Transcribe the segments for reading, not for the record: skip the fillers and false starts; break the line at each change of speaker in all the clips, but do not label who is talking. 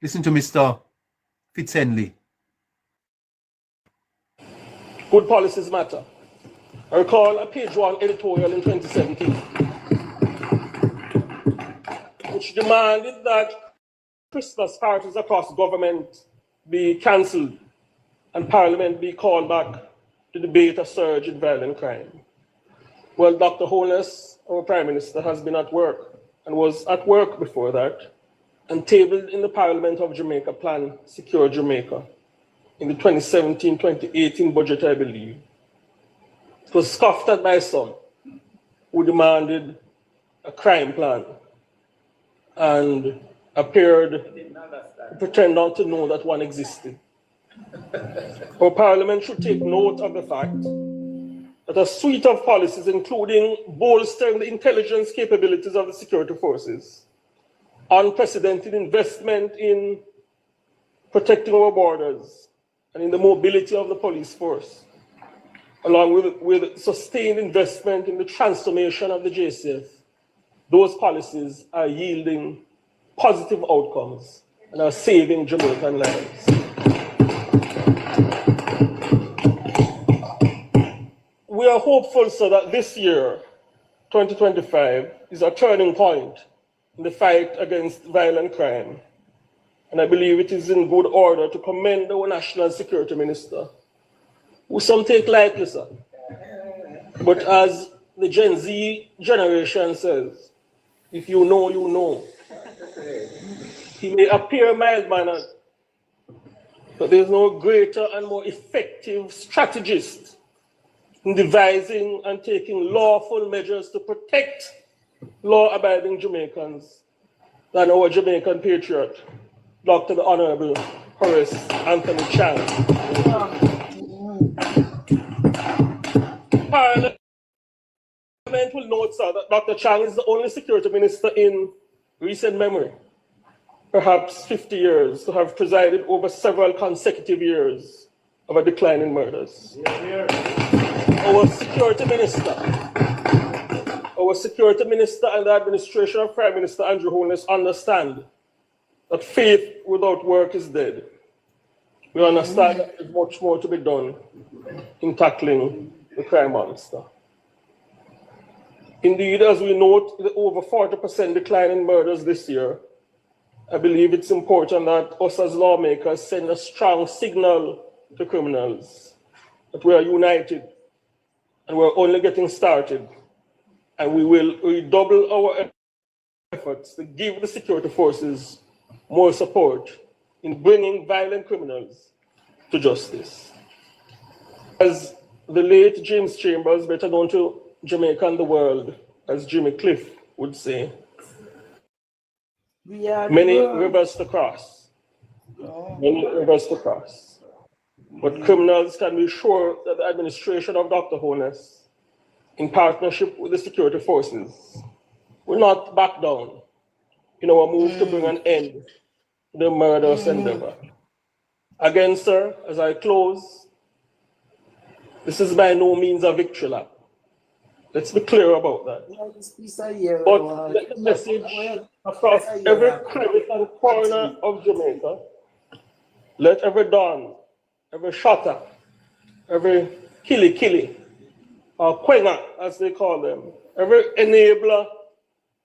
Listen to Mr. Fitzhenley.
Good policies matter. I recall a page 1 editorial in 2017, which demanded that Christmas parties across government be cancelled and Parliament be called back to debate a surge in violent crime. Well, Dr. Holness, our Prime Minister, has been at work and was at work before that and tabled in the Parliament of Jamaica Plan Secure Jamaica in the 2017-2018 budget, I believe. It was scoffed at by some who demanded a crime plan and appeared to pretend not to know that one existed. Our Parliament should take note of the fact that a suite of policies, including bolstering the intelligence capabilities of the security forces, unprecedented investment in protecting our borders and in the mobility of the police force, along with sustained investment in the transformation of the JCF, those policies are yielding positive outcomes and are saving Jamaican lives. We are hopeful, sir, that this year, 2025, is a turning point in the fight against violent crime. And I believe it is in good order to commend our National Security Minister, who some take lightly, sir. But as the Gen Z generation says, if you know, you know. He may appear mild-mannered, but there is no greater and more effective strategist in devising and taking lawful measures to protect law-abiding Jamaicans than our Jamaican patriot, Dr. the Honorable Horace Anthony Chang. Parliament will note, sir, that Dr. Chang is the only security minister in recent memory, perhaps 50 years, to have presided over several consecutive years of a decline in murders. Our security minister and the administration of Prime Minister Andrew Holness understand that faith without work is dead. We understand that there's much more to be done in tackling the crime monster. Indeed, as we note the over 40% decline in murders this year, I believe it's important that us as lawmakers send a strong signal to criminals that we are united and we're only getting started, and we will redouble our efforts to give the security forces more support in bringing violent criminals to justice. As the late James Chambers, better known to Jamaica and the world as Jimmy Cliff, would say, many rivers to cross. Many rivers to cross. But criminals can be sure that the administration of Dr. Holness, in partnership with the security forces, will not back down in our move to bring an end to the murderous endeavor. Again, sir, as I close, this is by no means a victory lap. Let's be clear about that. But let the message across every crevice and corner of Jamaica, let every don, every shotter, every killy, or quenga, as they call them, every enabler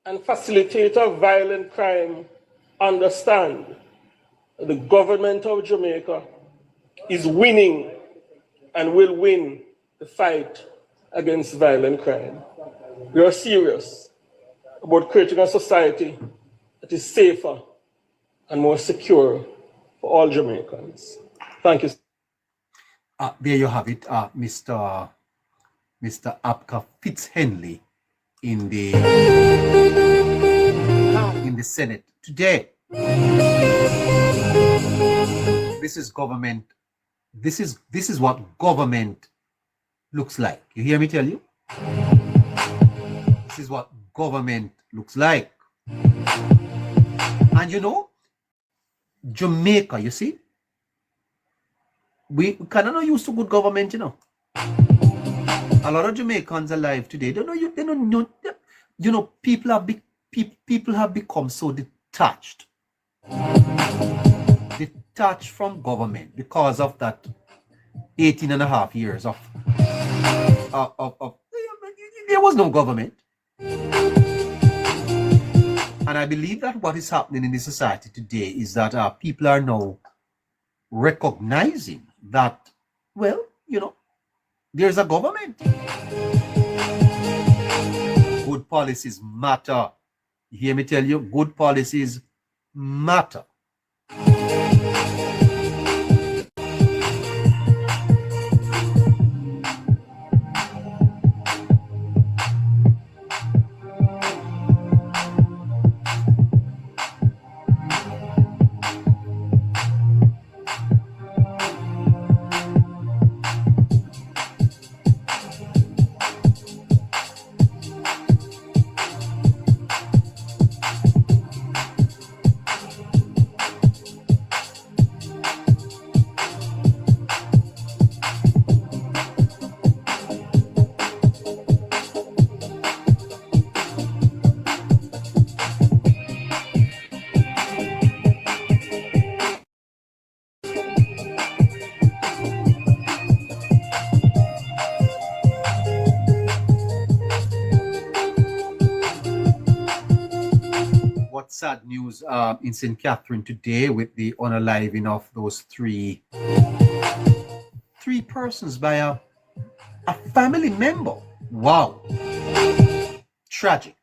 and facilitator of violent crime understand that the government of Jamaica is winning and will win the fight against violent crime. We are serious about creating a society that is safer and more secure for all Jamaicans. Thank you.
There you have it, Mr. Apka Fitzhenley in the Senate today. This is government. This is what government looks like. You hear me tell you? This is what government looks like. And you know, Jamaica, you see, we kind of not used to good government, you know. A lot of Jamaicans alive today, they don't know, people have become so detached detached from government because of that 18 and a half years of there was no government. And I believe that what is happening in the society today is that people are now recognizing that, well, there's a government. Good policies matter. You hear me tell you? Good policies matter. What sad news in St. Catherine today with the unaliving of those three persons by a family member. Wow. Tragic.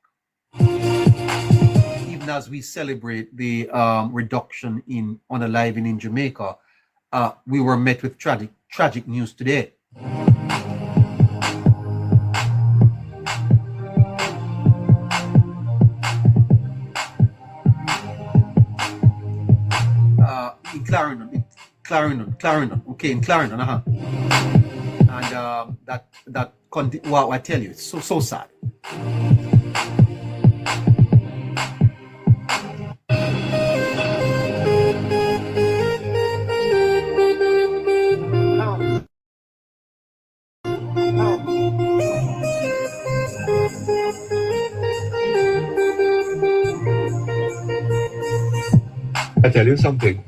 Even as we celebrate the reduction in unaliving in Jamaica, we were met with tragic news today. In Clarendon, okay, in Clarendon, and wow, I tell you, it's so sad.
I tell you something.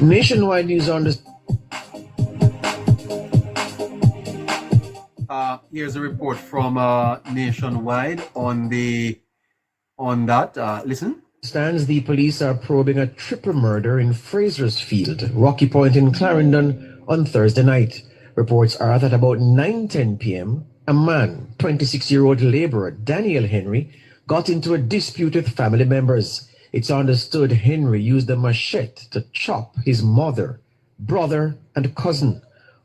Nationwide news on this.
Here's a report from Nationwide on that. Listen.
Stands the police are probing a triple murder in Fraser's Field, Rocky Point in Clarendon on Thursday night. Reports are that about 9:10 p.m., a man, 26-year-old laborer Daniel Henry, got into a dispute with family members. It's understood Henry used a machete to chop his mother, brother, and cousin.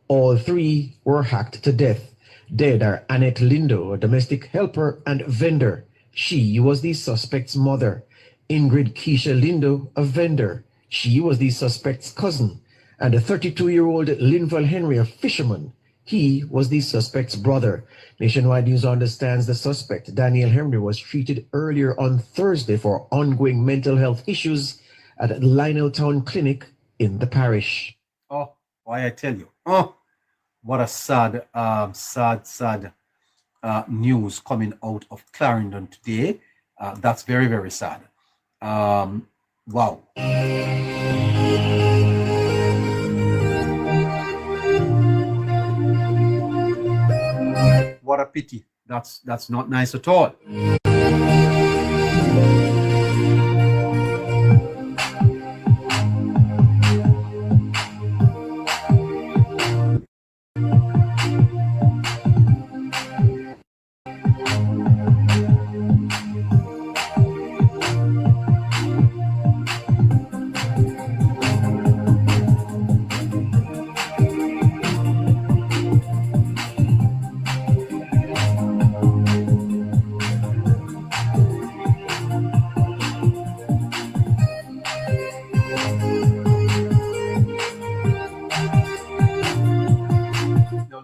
All three were hacked to death. Dead are Annette Lindo, a domestic helper and vendor. She was the suspect's mother. Ingrid Keisha Lindo, a vendor. She was the suspect's cousin. And a 32-year-old Linval Henry, a fisherman. He was the suspect's brother. Nationwide News understands the suspect, Daniel Henry, was treated earlier on Thursday for ongoing mental health issues at Lionel Town Clinic in the parish.
Oh, why I tell you. Oh, what a sad news coming out of Clarendon today. That's very, very sad. Wow. What a pity. That's not nice at all.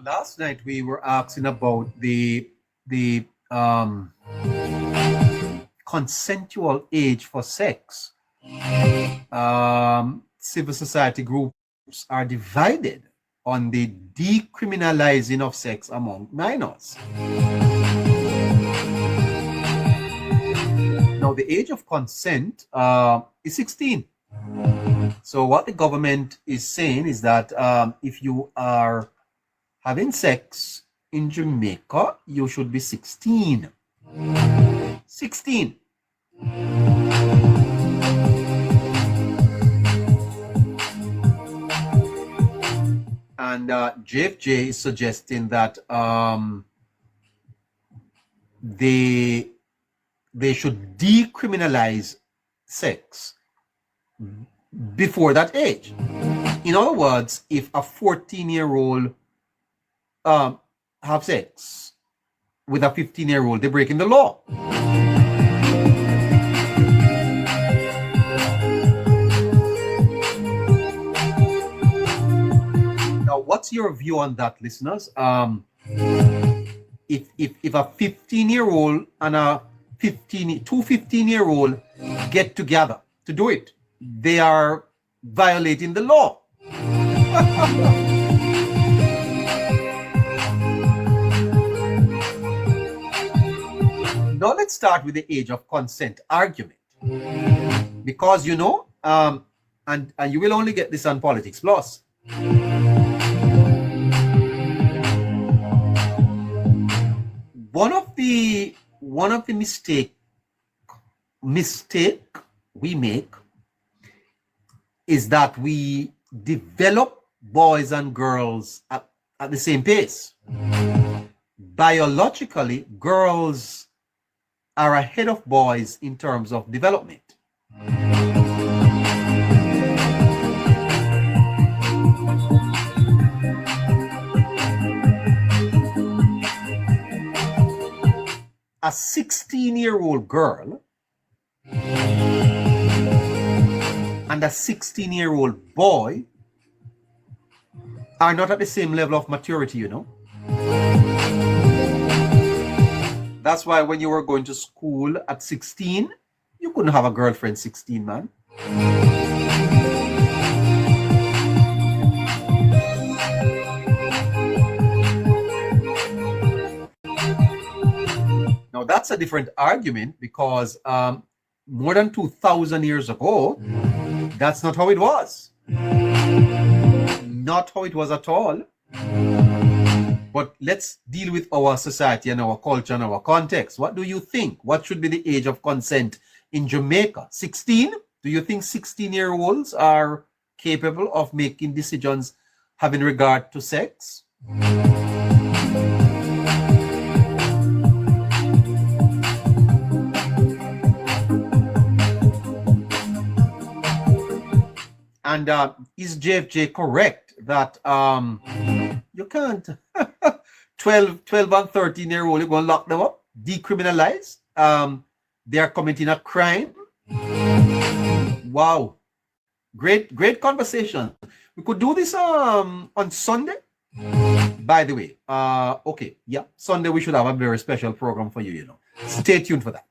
Last night we were asking about the consensual age for sex. Civil society group are divided on the decriminalizing of sex among minors. Now, the age of consent is 16. So what the government is saying is that if you are having sex in Jamaica, you should be 16. 16. And JFJ is suggesting that they should decriminalize sex before that age. In other words, if a 14-year-old have sex with a 15-year-old, they're breaking the law. Now, what's your view on that, listeners? If a 15-year-old and two 15-year-old get together to do it, they are violating the law. Now let's start with the age of consent argument, because and you will only get this on Politics Plus. One of the mistake we make is that we develop boys and girls at the same pace. Biologically, girls are ahead of boys in terms of development. A 16-year-old girl and a 16-year-old boy are not at the same level of maturity, you know. That's why when you were going to school at 16, you couldn't have a girlfriend 16, man. Now, that's a different argument, because more than 2,000 years ago, that's not how it was. Not how it was at all. But let's deal with our society and our culture and our context. What do you think? What should be the age of consent in Jamaica? 16? Do you think 16-year-olds are capable of making decisions having regard to sex? And is JFJ correct that you can't 12 and 13-year-old, you're going to lock them up, decriminalize? They are committing a crime. Wow. Great conversation. We could do this on Sunday. By the way, okay, yeah, Sunday we should have a very special program for you, you know. Stay tuned for that.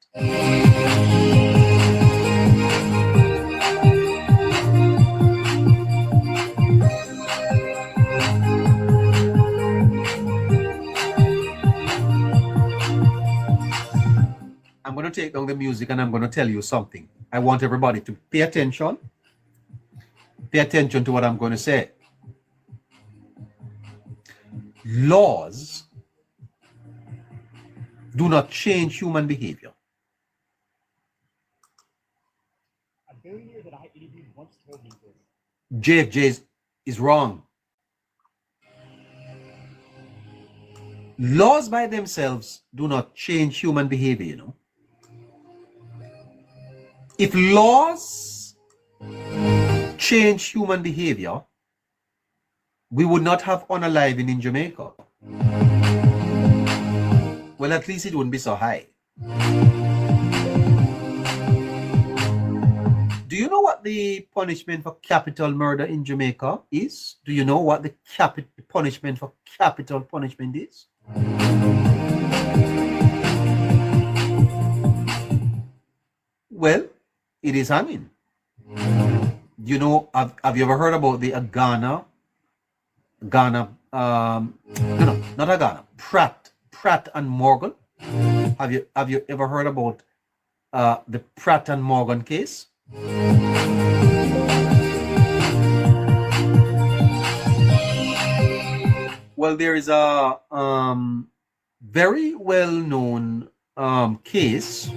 I'm going to take down the music and I'm going to tell you something. I want everybody to pay attention. Pay attention to what I'm going to say. Laws do not change human behavior.
A billionaire that I interviewed once told me this.
JFJ is wrong. Laws by themselves do not change human behavior, you know. If laws change human behavior, we would not have unaliving in Jamaica. Well, at least it wouldn't be so high. Do you know what the punishment for capital murder in Jamaica is? Do you know what the punishment for capital punishment is? Well, it is hanging. you know, have you ever heard about the no, not Ghana, Pratt and Morgan? Have you ever heard about the Pratt and Morgan case? Well, there is a very well-known case.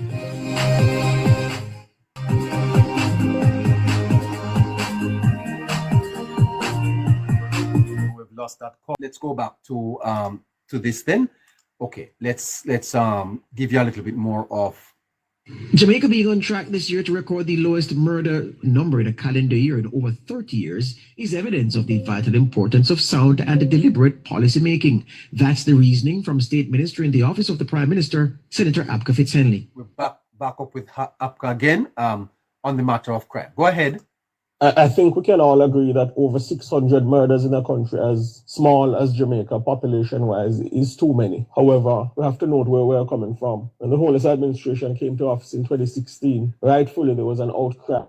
We've lost that call. Let's go back to this then. Okay, let's give you a little bit more of.
Jamaica being on track this year to record the lowest murder number in a calendar year in over 30 years is evidence of the vital importance of sound and deliberate policy making. That's the reasoning from State Minister in the Office of the Prime Minister, Senator Abka Fitzhenley.
We're back up with Abka again on the matter of crime. Go ahead.
I think we can all agree that over 600 murders in a country as small as Jamaica, population-wise, is too many. However, we have to note where we're coming from. When the Holness administration came to office in 2016, rightfully there was an outcry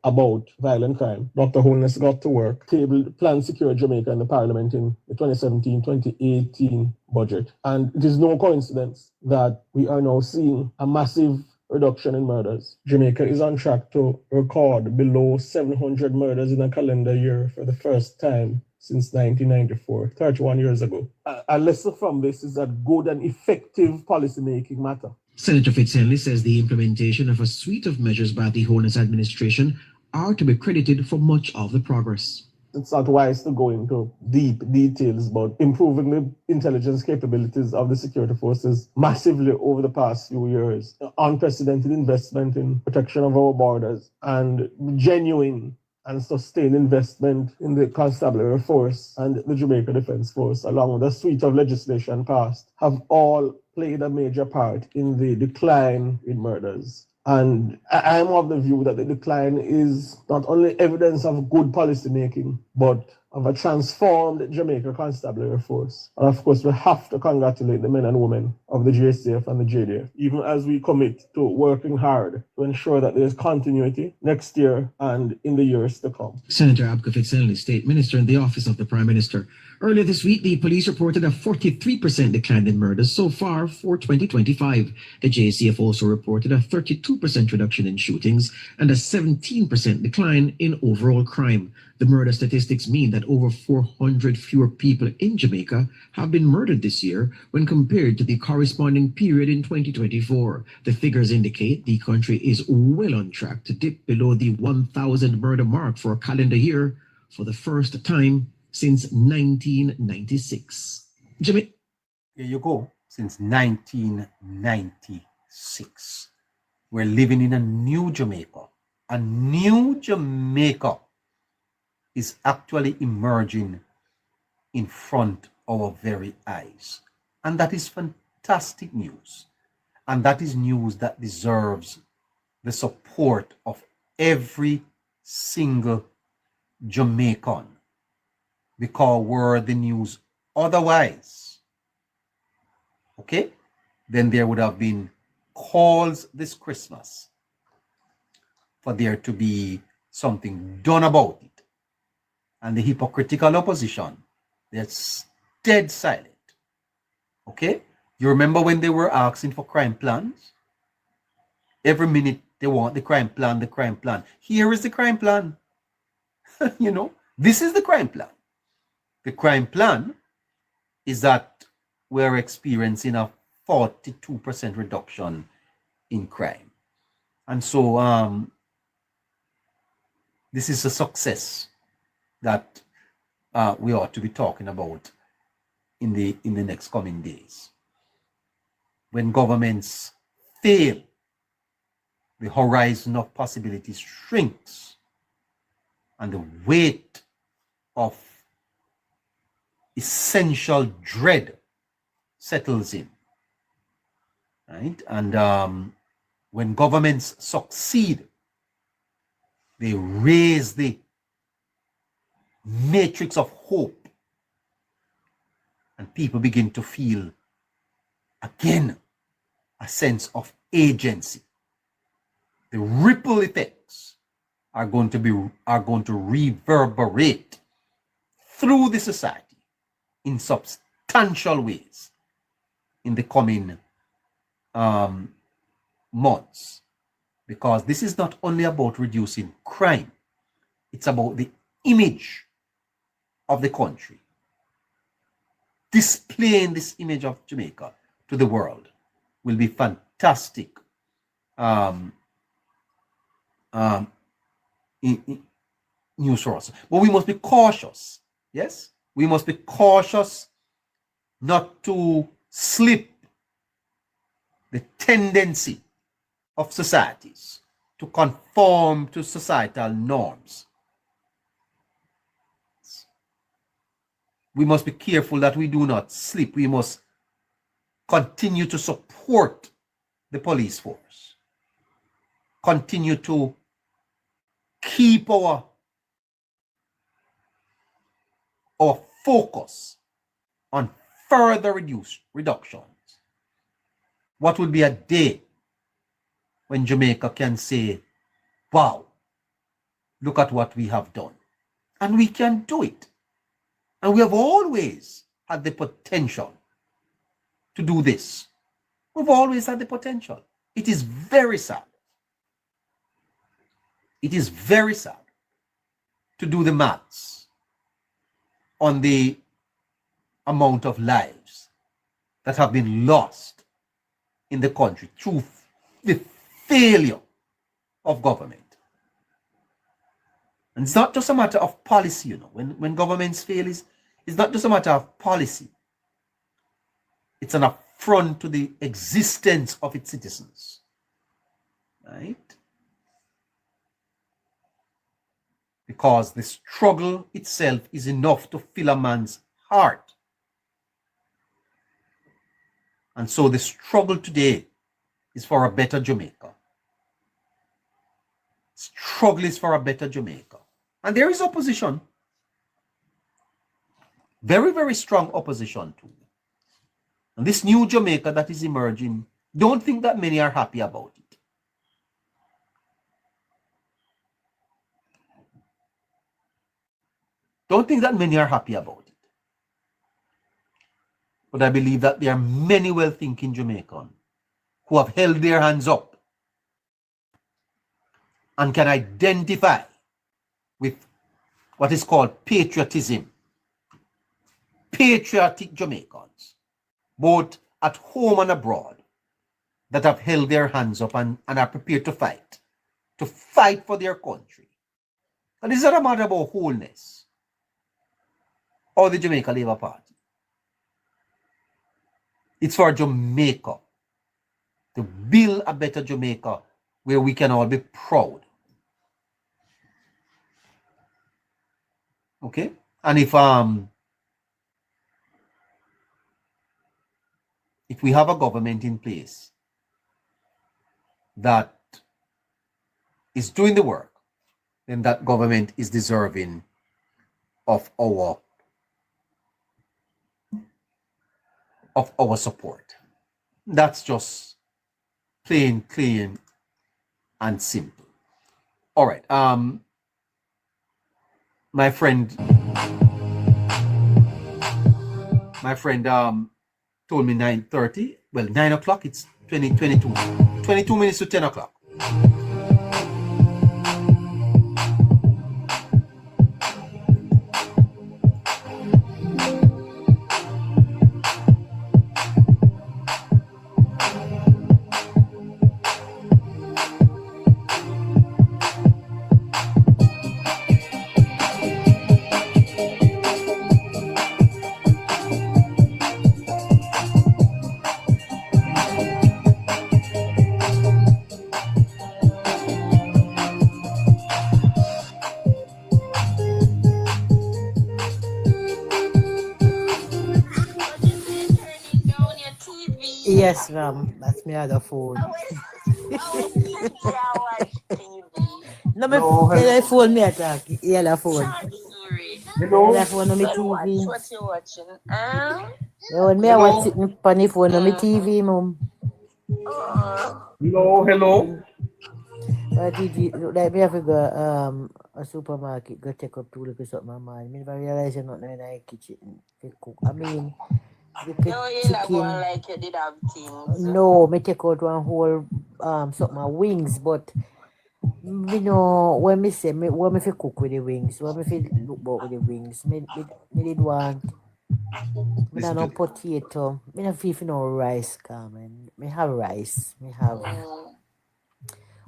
about violent crime. Dr. Holness got to work, tabled Plan Secure Jamaica in the Parliament in the 2017-2018 budget. And it is no coincidence that we are now seeing a massive reduction in murders. Jamaica is on track to record below 700 murders in a calendar year for the first time since 1994, 31 years ago. A lesson from this is that good and effective policymaking matter.
Senator Fitzhenley says the implementation of a suite of measures by the Holness administration are to be credited for much of the progress.
It's not wise to go into deep details about improving the intelligence capabilities of the security forces massively over the past few years. Unprecedented investment in protection of our borders and genuine and sustained investment in the constabulary force and the Jamaica Defence Force, along with a suite of legislation passed, have all played a major part in the decline in murders. And I am of the view that the decline is not only evidence of good policy making, but of a transformed Jamaica Constabulary Force. And of course, we have to congratulate the men and women of the JCF and the JDF, even as we commit to working hard to ensure that there is continuity next year and in the years to come.
Senator Abka Fitzhenley, State Minister in the Office of the Prime Minister. Earlier this week, the police reported a 43% decline in murders so far for 2025. The JCF also reported a 32% reduction in shootings and a 17% decline in overall crime. The murder statistics mean that over 400 fewer people in Jamaica have been murdered this year when compared to the corresponding period in 2024. The figures indicate the country is well on track to dip below the 1,000 murder mark for a calendar year for the first time since 1996.
There you go. Since 1996. We're living in a new Jamaica. A new Jamaica is actually emerging in front of our very eyes. And that is fantastic news. And that is news that deserves the support of every single Jamaican. Because were the news otherwise, okay, then there would have been calls this Christmas for there to be something done about it. And the hypocritical opposition, that's dead silent. Okay? You remember when they were asking for crime plans? Every minute they want the crime plan, the crime plan. Here is the crime plan. You know, this is the crime plan. The crime plan is that we're experiencing a 42% reduction in crime. And so this is a success that we ought to be talking about in the next coming days. When governments fail, the horizon of possibilities shrinks and the weight of essential dread settles in, right? And when governments succeed, they raise the matrix of hope and people begin to feel again a sense of agency. The ripple effects are going to reverberate through the society in substantial ways in the coming months, because this is not only about reducing crime, it's about the image of the country. Displaying this image of Jamaica to the world will be fantastic news for us. But we must be cautious. Yes, we must be cautious not to slip the tendency of societies to conform to societal norms. We must be careful that we do not slip. We must continue to support the police force, continue to keep our focus on further reductions. What would be a day when Jamaica can say, wow, look at what we have done? And we can do it. And we have always had the potential to do this. We've always had the potential. It is very sad. It is very sad to do the maths on the amount of lives that have been lost in the country through the failure of government. And it's not just a matter of policy, you know. When governments fail, it's not just a matter of policy. It's an affront to the existence of its citizens. Right? Because the struggle itself is enough to fill a man's heart. And so the struggle today is for a better Jamaica. Struggle is for a better Jamaica. And there is opposition. Very, very strong opposition too. And this new Jamaica that is emerging, don't think that many are happy about it. Don't think that many are happy about it. But I believe that there are many well-thinking Jamaicans who have held their hands up and can identify with what is called patriotism. Patriotic Jamaicans, both at home and abroad, that have held their hands up and are prepared to fight for their country. And this is not a matter about wholeness or the Jamaica Labour Party. It's for Jamaica, to build a better Jamaica where we can all be proud. Okay? And if we have a government in place that is doing the work, then that government is deserving of our support. That's just plain, clean, and simple. All right. My friend told me 9:30. Well, 9 o'clock. It's 22 minutes to 10 o'clock.
Yes, ma'am. That's my other phone. No, my phone me attack. Yellow phone. Yellow phone on my TV.
What you watching?
No, me I watch it on my phone on my TV, mom.
Hello.
But like me have to go a supermarket, go take up 2 little something, man. Me never realize you're not in the kitchen to cook. I mean, the
No, you're not going
chicken.
like you did have things.
No, me take out one whole something wings, but me know when me say me when me fi cook with the wings, when me fi look about with the wings, me did want me
Listen
no
to this.
potato, me no feel for no rice, Carmen. Me have rice, me have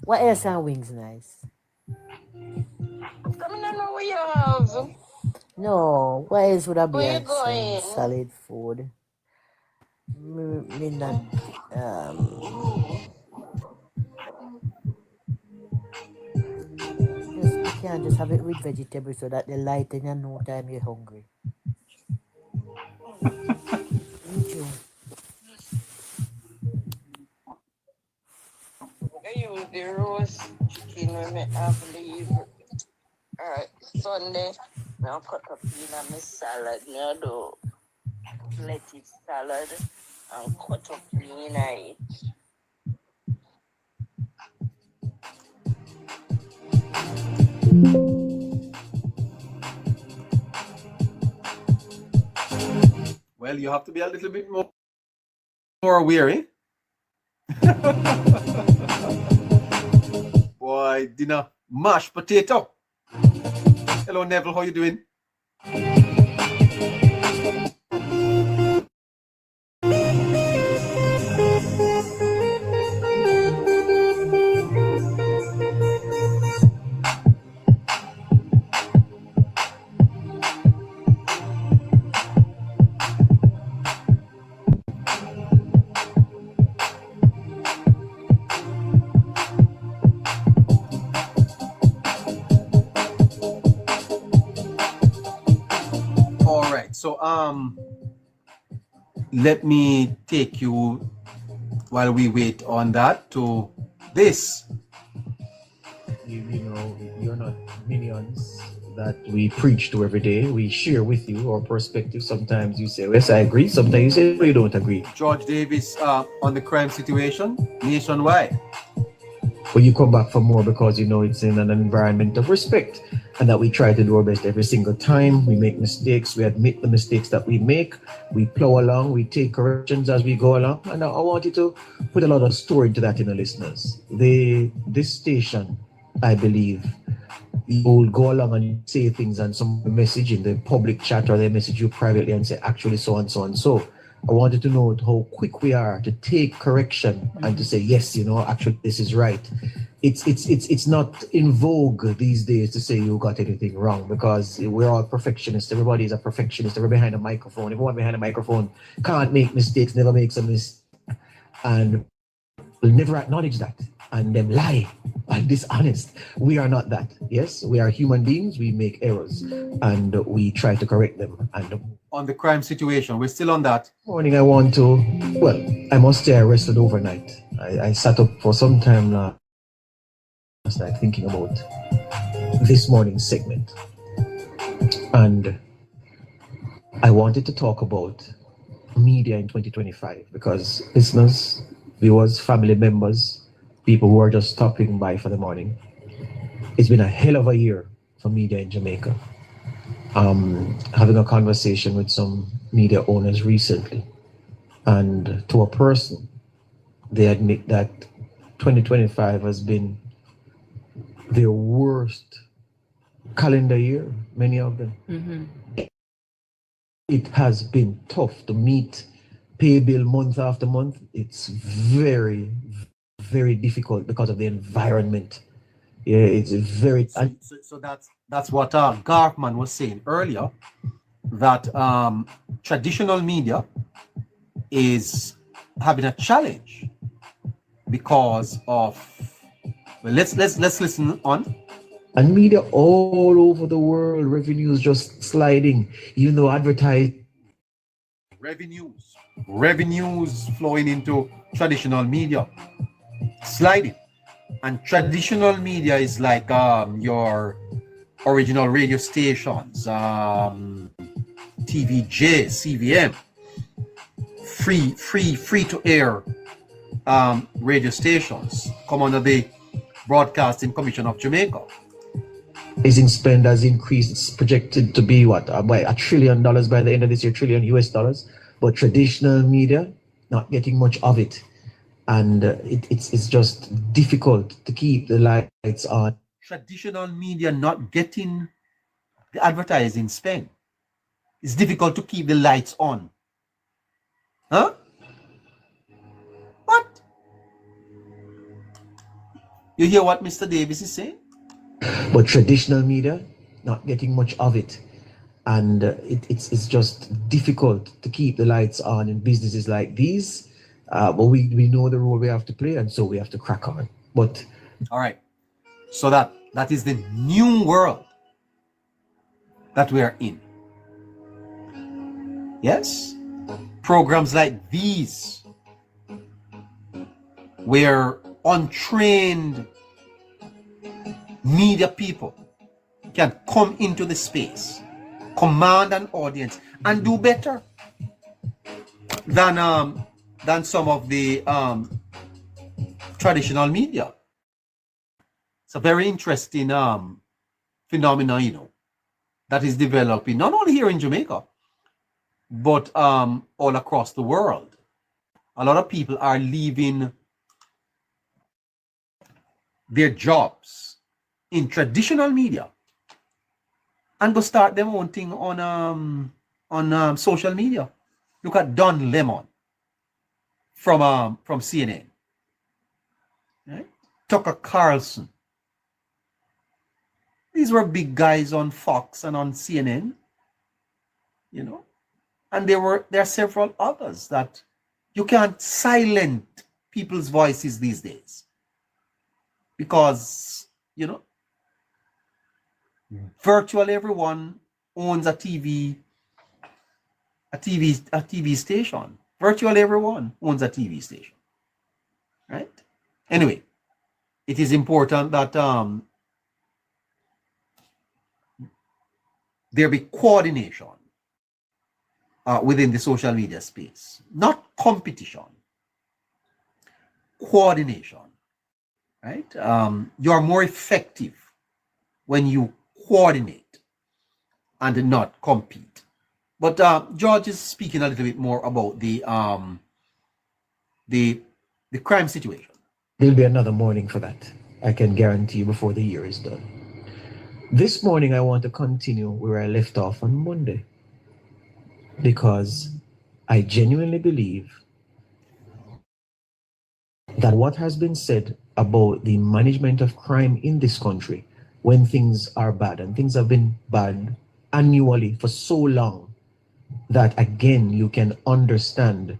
what else are wings nice?
Come on, know what you have.
No, what else would I be
Where you
some
going?
solid food? Me not just you can't just have it with vegetables so that they light and you no time you're hungry. Ain't you?
I use the roast chicken when me have leave. Alright, Sunday, I'll cut up in my salad. Me do lettuce salad and cut up in it.
Well, you have to be a little bit more wary. Boy, dinner mashed potato. Hello, Neville. How you doing? All right. So let me take you while we wait on that to this.
You know, you're not minions that we preach to every day. We share with you our perspective. Sometimes you say, yes, I agree. Sometimes you say, no, you don't agree.
George Davis on the crime situation nationwide.
But you come back for more because you know it's in an environment of respect and that we try to do our best every single time. We make mistakes. We admit the mistakes that we make. We plow along. We take corrections as we go along. And I want you to put a lot of story into that in the listeners. This station, I believe, you will go along and say things and some message in the public chat or they message you privately and say, actually, so and so and so. I wanted to know how quick we are to take correction and to say, yes, you know, actually, this is right. It's not in vogue these days to say you got anything wrong because we're all perfectionists. Everybody is a perfectionist. Everybody behind a microphone. Everyone behind a microphone can't make mistakes, never makes a mistake. And will never acknowledge that and them lie and dishonest. We are not that. Yes, we are human beings. We make errors and we try to correct them. And
on the crime situation, we're still on that.
Morning, I must say I rested overnight. I sat up for some time last night thinking about this morning's segment. And I wanted to talk about media in 2025 because listeners, viewers, family members, people who are just stopping by for the morning, it's been a hell of a year for media in Jamaica. Having a conversation with some media owners recently, and to a person, they admit that 2025 has been their worst calendar year, many of them. Mm-hmm. It has been tough to meet, pay bill month after month. It's very, very difficult because of the environment. Yeah, it's very...
So that's what Garfman was saying earlier, that traditional media is having a challenge because of... Well, let's listen on.
And media all over the world, revenues just sliding, even though advertising.
Revenues flowing into traditional media, sliding. And traditional media is like your original radio stations, TVJ, CVM, free to air radio stations come under the Broadcasting Commission of Jamaica.
Advertising spend has increased. It's projected to be what, $1 trillion by the end of this year, trillion US dollars. But traditional media not getting much of it, and it's just difficult to keep the lights on.
Traditional media not getting the advertising spend. It's difficult to keep the lights on. Huh? What? You hear what Mr. Davis is saying?
But traditional media not getting much of it, and it's just difficult to keep the lights on in businesses like these. But we know the role we have to play, and so we have to crack on. But
all right, so that is the new world that we are in. Yes, programs like these, where untrained media people can come into the space, command an audience, and do better than some of the traditional media. It's a very interesting phenomenon, that is developing not only here in Jamaica, but all across the world. A lot of people are leaving their jobs in traditional media and go start their own thing on social media. Look at Don Lemon from CNN, right? Tucker Carlson. These were big guys on Fox and on CNN, and there are several others that you can't silence people's voices these days, because virtually everyone owns a TV station. Virtually everyone owns a TV station, right? Anyway, it is important that there be coordination within the social media space, not competition, coordination, right? You're more effective when you coordinate and not compete. But George is speaking a little bit more about the crime situation.
There'll be another morning for that, I can guarantee you, before the year is done. This morning, I want to continue where I left off on Monday, because I genuinely believe that what has been said about the management of crime in this country, when things are bad, and things have been bad annually for so long, that again, you can understand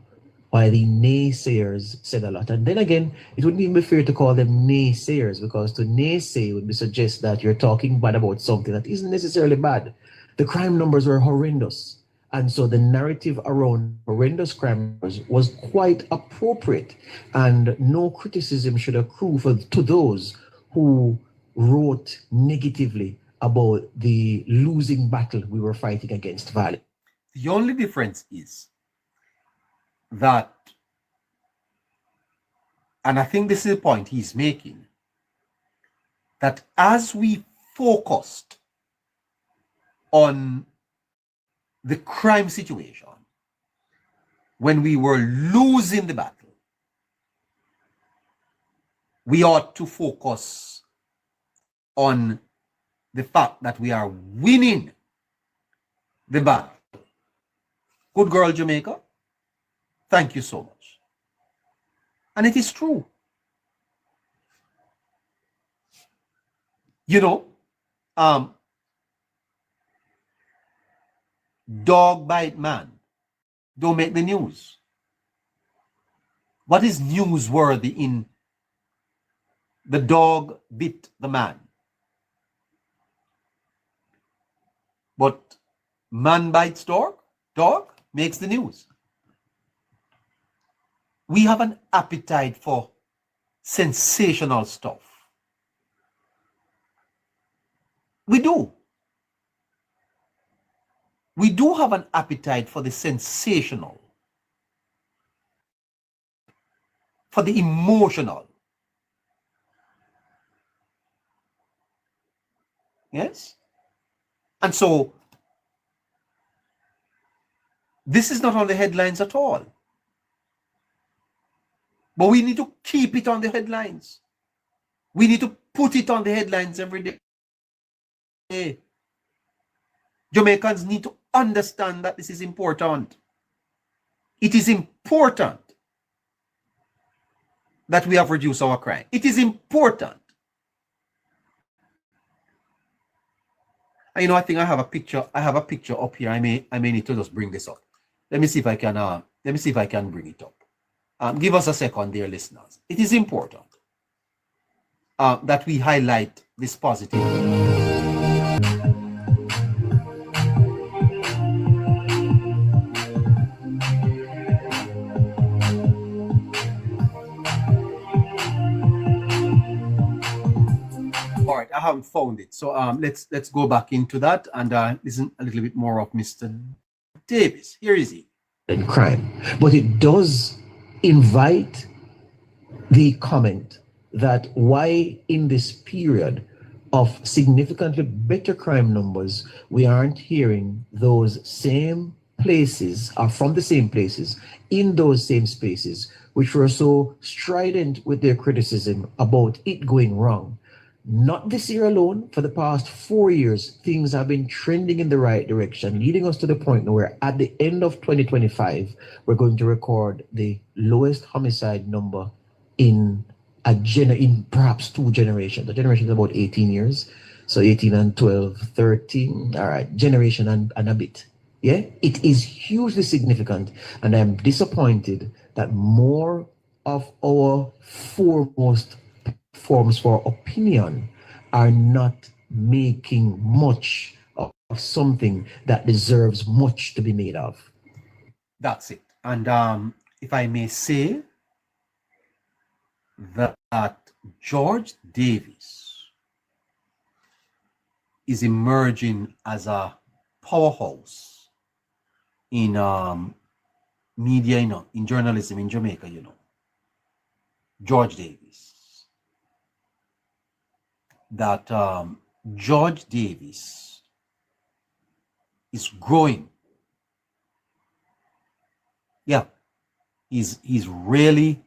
why the naysayers said a lot. And then again, it wouldn't even be fair to call them naysayers, because to naysay would be suggest that you're talking bad about something that isn't necessarily bad. The crime numbers were horrendous. And so the narrative around horrendous crime numbers was quite appropriate. And no criticism should accrue to those who wrote negatively about the losing battle we were fighting against violence.
The only difference is that, and I think this is the point he's making, that as we focused on the crime situation when we were losing the battle, we ought to focus on the fact that we are winning the battle. Good girl, Jamaica. Thank you so much. And it is true. Dog bite man don't make the news. What is newsworthy in the dog bit the man? But man bites dog, dog makes the news. We have an appetite for sensational stuff. We do. We do have an appetite for the sensational, for the emotional. Yes? And so, this is not on the headlines at all. But we need to keep it on the headlines. We need to put it on the headlines every day. Jamaicans need to understand that this is important. It is important that we have reduced our crime. It is important. And you know, I think I have a picture. I have a picture up here. I may need to just bring this up. Let me see if I can. Let me see if I can bring it up. Give us a second, dear listeners. It is important that we highlight this positive. All right, I haven't found it, so let's go back into that and listen a little bit more of Mr. Davis. Here is he.
And crime, but it does invite the comment that why in this period of significantly better crime numbers we aren't hearing those same places or from the same places in those same spaces which were so strident with their criticism about it going wrong. Not this year alone, for the past 4 years, things have been trending in the right direction, leading us to the point where at the end of 2025, we're going to record the lowest homicide number in perhaps 2 generations. The generation is about 18 years. So 18 and 12, 13, all right, generation and a bit. Yeah, it is hugely significant. And I'm disappointed that more of our foremost forms for opinion are not making much of something that deserves much to be made of.
That's it. And if I may say that George Davis is emerging as a powerhouse in media, in journalism in Jamaica, George Davis. That George Davis is growing. Yeah, he's really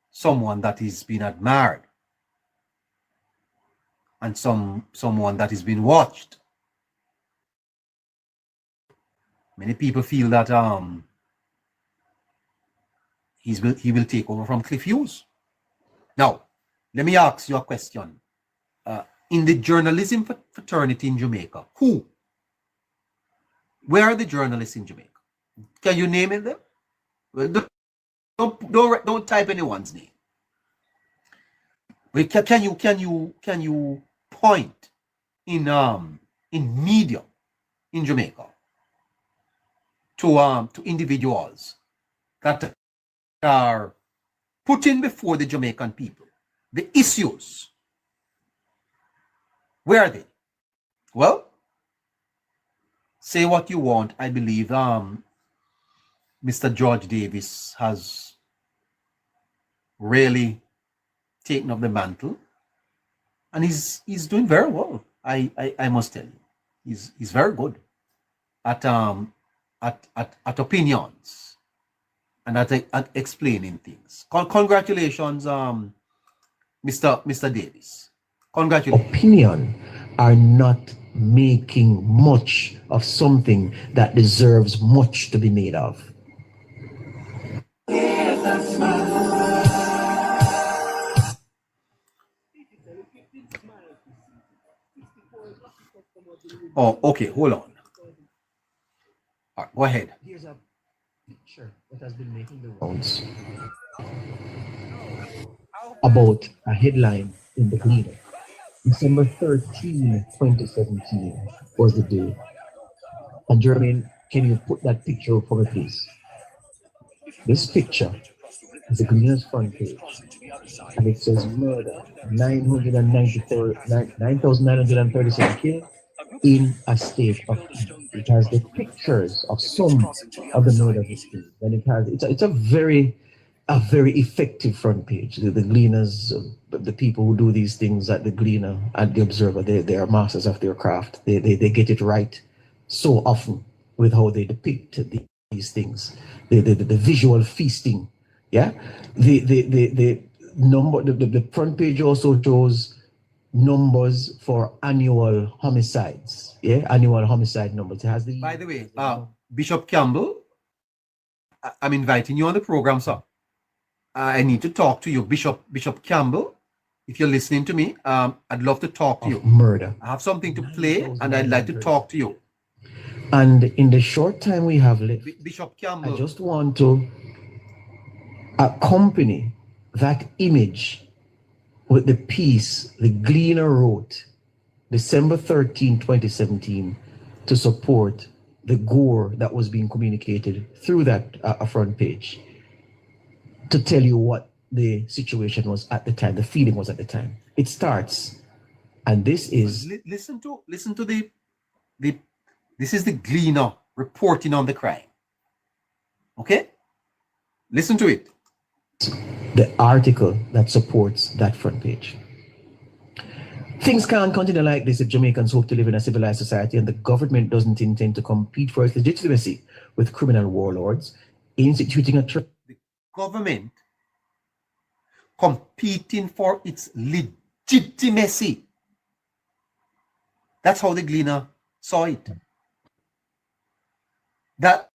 someone that is being admired and someone that is being watched. Many people feel that he will take over from Cliff Hughes. Now, let me ask you a question. In the journalism fraternity in Jamaica, where are the journalists in Jamaica? Can you name them? Well, don't type anyone's name. Can you point in media in Jamaica to individuals that are putting before the Jamaican people the issues? Where are they? Well, say what you want. I believe Mr. George Davis has really taken up the mantle, and he's doing very well. I must tell you, he's very good at opinions and at explaining things. Congratulations, Mr. Davis. Congratulations.
Opinion are not making much of something that deserves much to be made of.
Oh, okay, hold on. All right, go ahead.
Here's a picture that has been making the rounds about a headline in the Gleaner. December 13, 2017 was the day. And Jermaine, can you put that picture up for me, please? This picture is the Gleaner's front page. And it says murder, 9,937 killed in a state of panic. It has the pictures of some of the murder victims. And it's a very effective front page. The Gleaner's the people who do these things at the Gleaner and the Observer, they are masters of their craft. They get it right so often with how they depict these things, the visual feasting. Yeah, the number, the front page also shows numbers for annual homicides. Yeah, annual homicide numbers. It has the.
By the way, Bishop Campbell, I'm inviting you on the program, sir. I need to talk to you, Bishop Campbell. If you're listening to me, I'd love to talk to you.
Murder.
I have something to play, and I'd like to talk to you.
And in the short time we have left,
Bishop Campbell,
I just want to accompany that image with the piece the Gleaner wrote December 13, 2017, to support the gore that was being communicated through that front page, to tell you what the situation was at the time, the feeling was at the time. It starts, and this is
listen to the this is the Gleaner reporting on the crime. Okay, listen to it.
The article that supports that front page. Things can't continue like this if Jamaicans hope to live in a civilized society and the government doesn't intend to compete for its legitimacy with criminal warlords, instituting a the
government competing for its legitimacy. That's how the Gleaner saw it. That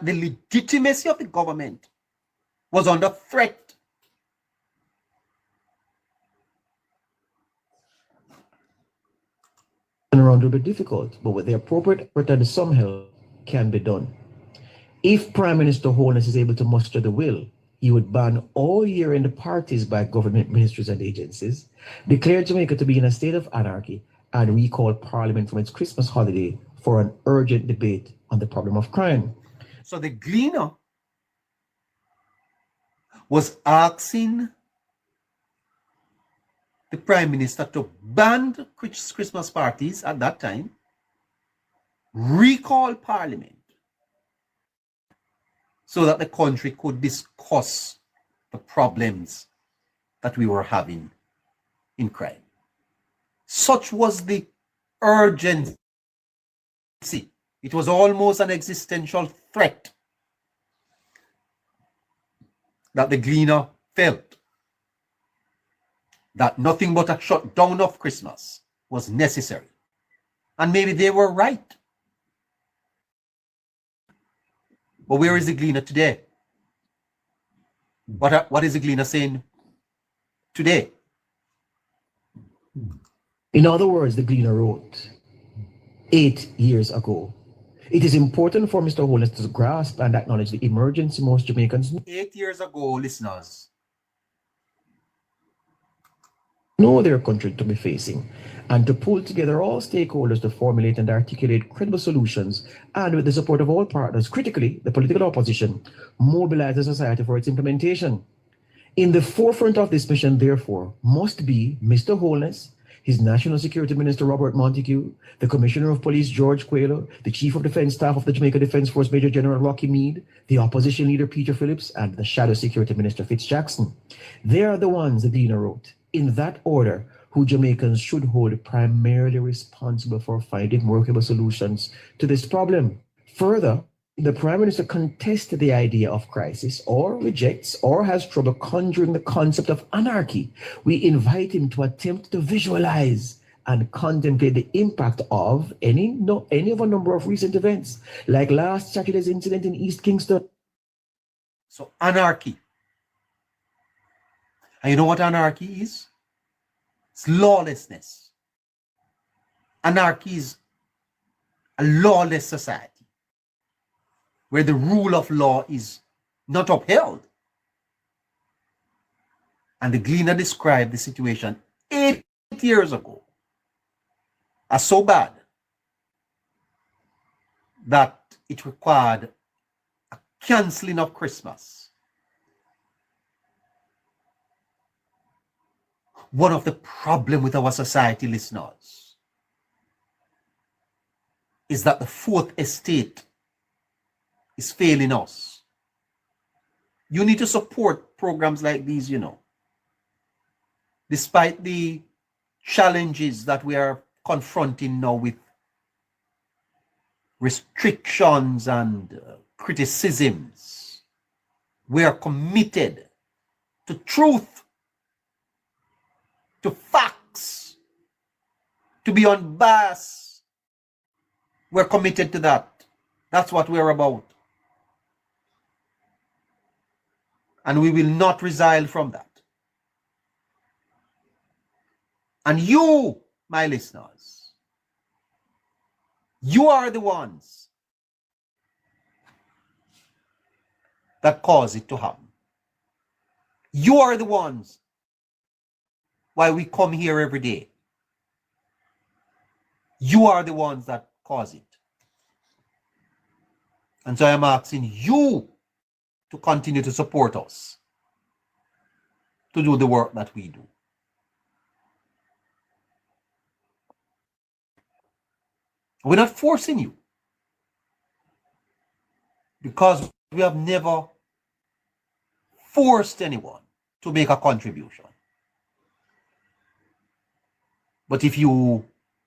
the legitimacy of the government was under threat.
Around will be difficult, but with the appropriate effort and some help can be done. If Prime Minister Holness is able to muster the will, he would ban all year-end parties by government ministries and agencies, declare Jamaica to be in a state of anarchy, and recall Parliament from its Christmas holiday for an urgent debate on the problem of crime.
So the Gleaner was asking the Prime Minister to ban Christmas parties at that time, recall Parliament, so that the country could discuss the problems that we were having in crime. Such was the urgency. It was almost an existential threat that the Gleaner felt, that nothing but a shutdown of Christmas was necessary. And maybe they were right. But where is the Gleaner today? What is the Gleaner saying today?
In other words, the Gleaner wrote 8 years ago, it is important for Mr. Holness to grasp and acknowledge the emergency most Jamaicans
8 years ago, listeners,
know their country to be facing, and to pull together all stakeholders to formulate and articulate credible solutions, and with the support of all partners, critically the political opposition, mobilize the society for its implementation. In the forefront of this mission, therefore, must be Mr. Holness, his National Security Minister Robert Montague, the Commissioner of Police George Quayle, the Chief of Defence Staff of the Jamaica Defence Force Major General Rocky Meade, the Opposition Leader Peter Phillips, and the Shadow Security Minister Fitz Jackson. They are the ones the Gleaner wrote, in that order, who Jamaicans should hold primarily responsible for finding workable solutions to this problem. Further, the Prime Minister contests the idea of crisis, or rejects, or has trouble conjuring the concept of anarchy. We invite him to attempt to visualize and contemplate the impact of any of a number of recent events, like last Saturday's incident in East Kingston.
So anarchy. And you know what anarchy is? It's lawlessness. Anarchy is a lawless society where the rule of law is not upheld. And the Gleaner described the situation 8 years ago as so bad that it required a cancelling of Christmas. One of the problems with our society, listeners, is that the fourth estate is failing us. You need to support programs like these, you know. despite the challenges that we are confronting now with restrictions and criticisms, we are committed to truth, to facts, to be unbiased. We're committed to that. That's what we're about. And we will not resile from that. And you, my listeners, you are the ones that cause it to happen. You are the ones why we come here every day. You are the ones that cause it. And so I'm asking you to continue to support us, to do the work that we do. We're not forcing you, because we have never forced anyone to make a contribution. But if you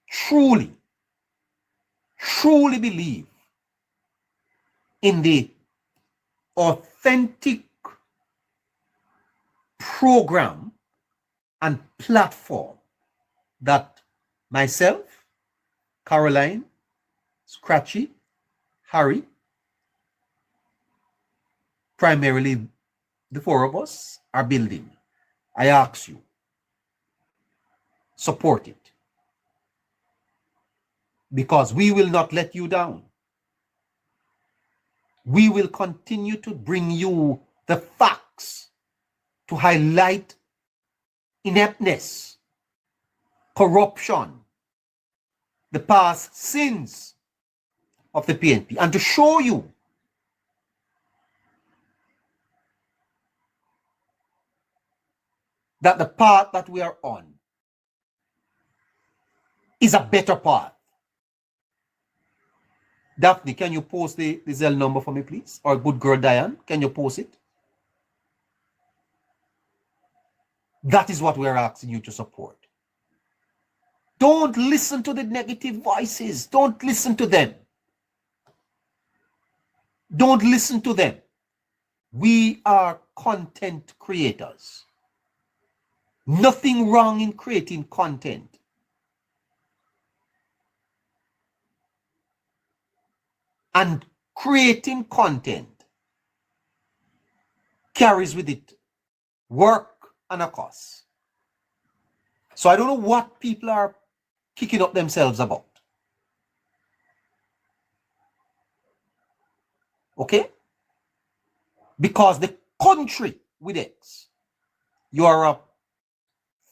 truly, truly believe in the authentic program and platform that myself, Caroline, Scratchy, Harry, primarily the four of us, are building, I ask you, support it. Because we will not let you down. We will continue to bring you the facts to highlight ineptness, corruption, the past sins of the PNP, and to show you that the path that we are on is a better path. Daphne, can you post the Zelle number for me, please? Or good girl Diane, can you post it? That is what we are asking you to support. Don't listen to the negative voices. Don't listen to them. Don't listen to them. We are content creators. Nothing wrong in creating content. And creating content carries with it work and a cost. So I don't know what people are kicking up themselves about. Okay? Because the country with X, you are a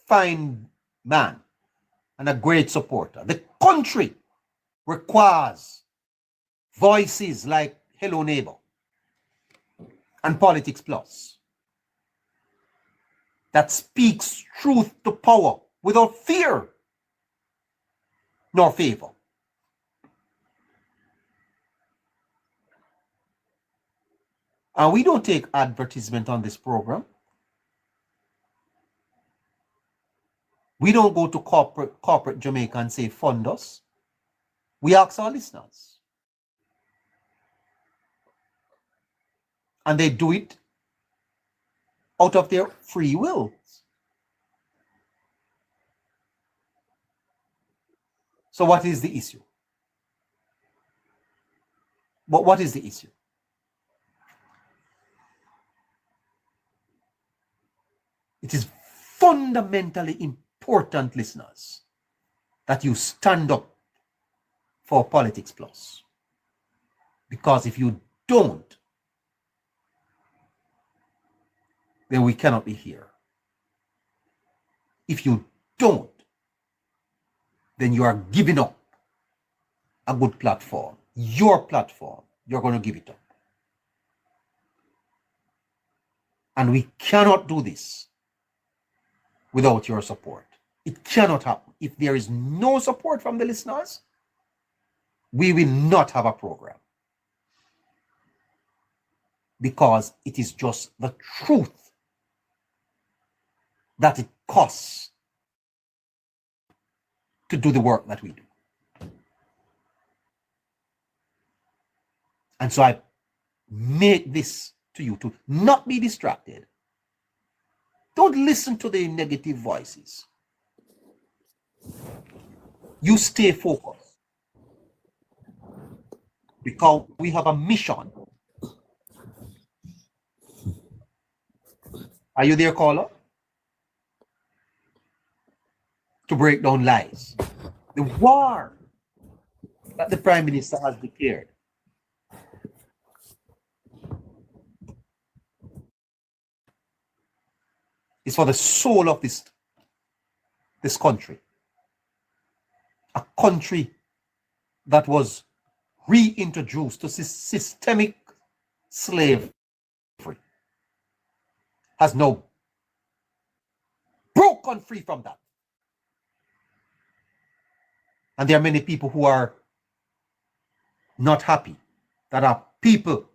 fine man and a great supporter. The country requires voices like Hello Neighbor and Politics Plus that speaks truth to power without fear nor favor. And we don't take advertisement on this program. We don't go to corporate Jamaica and say fund us. We ask our listeners. And they do it out of their free will. So what is the issue? But what is the issue? It is fundamentally important, listeners, that you stand up for Politics Plus. Because if you don't, then we cannot be here. If you don't, then you are giving up a good platform. Your platform, you're going to give it up. And we cannot do this without your support. It cannot happen. If there is no support from the listeners, we will not have a program. Because it is just the truth that it costs to do the work that we do. And so I make this to you to not be distracted. Don't listen to the negative voices. You stay focused. Because we have a mission. Are you there, caller? To break down lies. The war that the Prime Minister has declared is for the soul of this country. A country that was reintroduced to systemic slavery has now broken free from that. And there are many people who are not happy that our people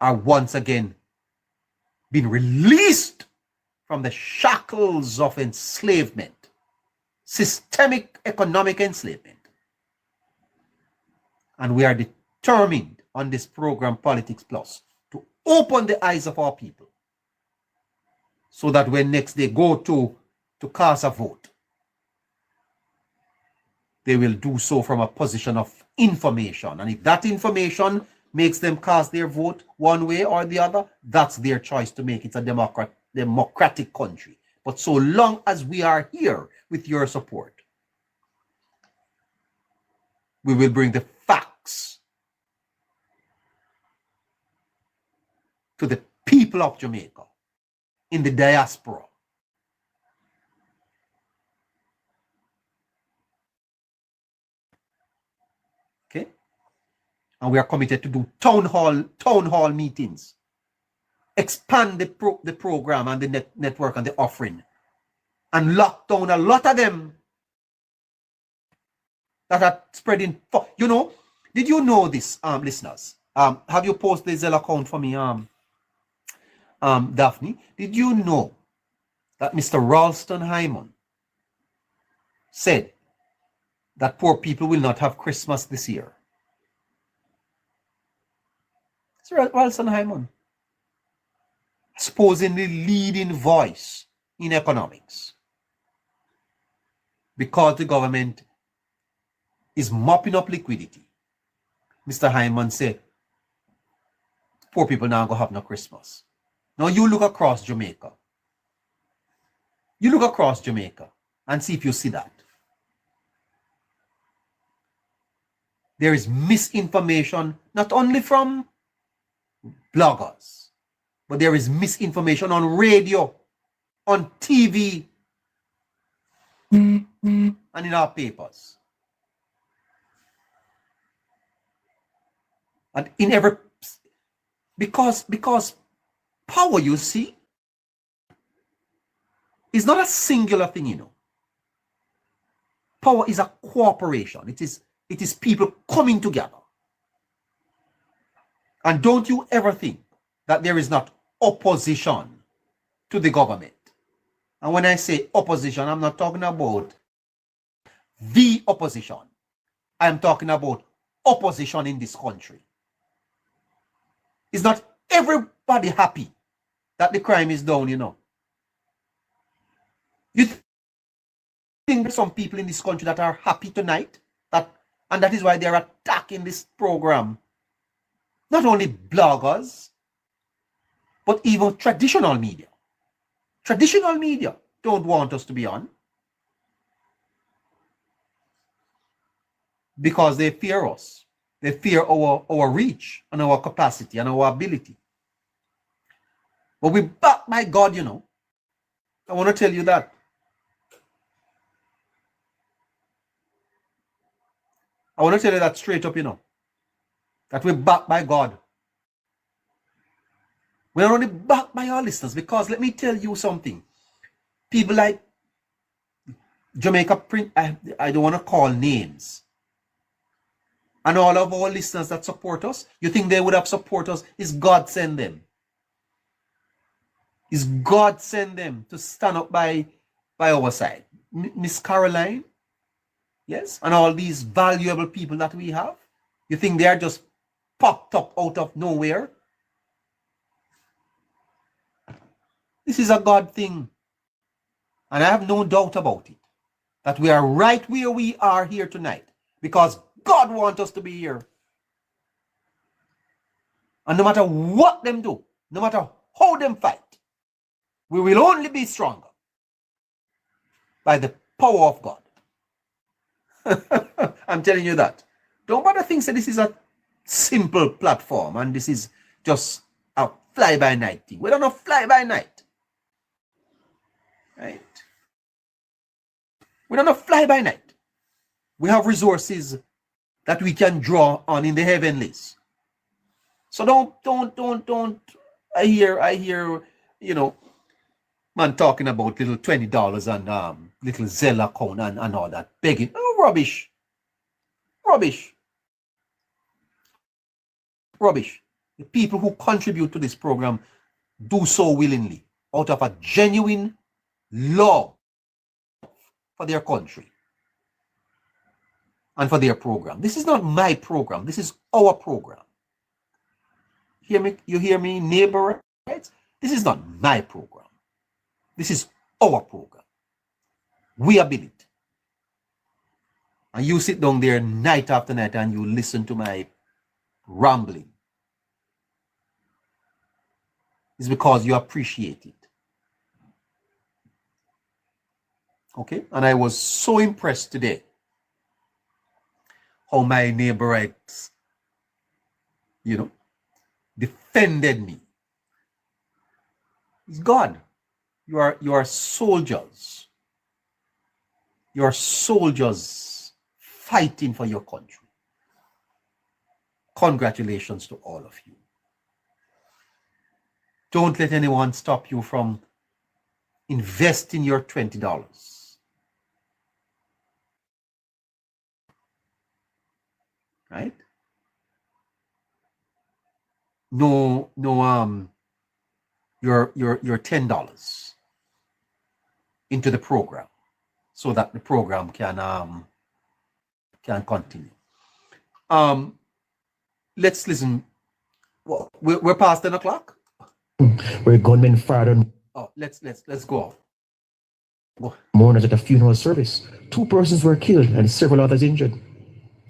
are once again being released from the shackles of enslavement, systemic economic enslavement. And we are determined on this program, Politics Plus, to open the eyes of our people so that when next they go to cast a vote, they will do so from a position of information. And if that information makes them cast their vote one way or the other, that's their choice to make. It's a democratic country. But so long as we are here with your support, we will bring the facts to the people of Jamaica in the diaspora. Okay? And we are committed to do town hall meetings, expand the program and the network and the offering, and lock down a lot of them that are spreading. You know, did you know this, listeners? Have you posted the Zelle account for me, Daphne? Did you know that Mr. Ralston Hyman said that poor people will not have Christmas this year? It's Ralston Hyman, supposedly leading voice in economics, because the government is mopping up liquidity. Mr. Hyman said, poor people now going to have no Christmas. Now you look across Jamaica. You look across Jamaica and see if you see that. There is misinformation, not only from bloggers, but there is misinformation on radio, on TV, and in our papers. And in every, because power, you see, is not a singular thing, you know. Power is a cooperation. It is people coming together. And don't you ever think that there is not opposition to the government. And when I say opposition, I'm not talking about the opposition. I'm talking about opposition in this country. Is not everybody happy that the crime is down, you know? You think there's some people in this country that are happy tonight, and that is why they're attacking this program? Not only bloggers, but even traditional media. Traditional media don't want us to be on because they fear us. They fear our reach and our capacity and our ability. But we back by God, you know. I want to tell you that. I want to tell you that straight up, you know. That we're backed by God. We're only backed by our listeners, because let me tell you something. People like Jamaica Print, I don't want to call names, and all of our listeners that support us, you think they would have support us? Is God send them? Is God send them to stand up by our side? Miss Caroline, yes, and all these valuable people that we have. You think they are just popped up out of nowhere? This is a God thing. And I have no doubt about it, that we are right where we are here tonight because God wants us to be here. And no matter what them do, no matter how them fight, we will only be stronger by the power of God. I'm telling you that. Don't bother think that this is a simple platform and this is just a fly-by-night thing. We don't know fly-by-night. Right? We don't know fly-by-night. We have resources that we can draw on in the heavenlies. So don't. I hear, you know, man talking about little $20 and little Zelle account and all that, begging. Oh, rubbish. The people who contribute to this program do so willingly, out of a genuine love for their country and for their program. This is not my program. This is our program. Hear me? You hear me, neighbor? Right? This is not my program. This is our program. We are built it. And you sit down there night after night and you listen to my rambling. It's because you appreciate it. Okay? And I was so impressed today how my neighborites, you know, defended me. It's God. You are soldiers. You are soldiers fighting for your country. Congratulations to all of you. Don't let anyone stop you from investing your $20. Right? No, your $10 into the program so that the program can continue. Let's listen. Well, we're past 10 o'clock.
Where gunmen fired on
Let's go.
mourners at a funeral service. 2 persons were killed and several others injured.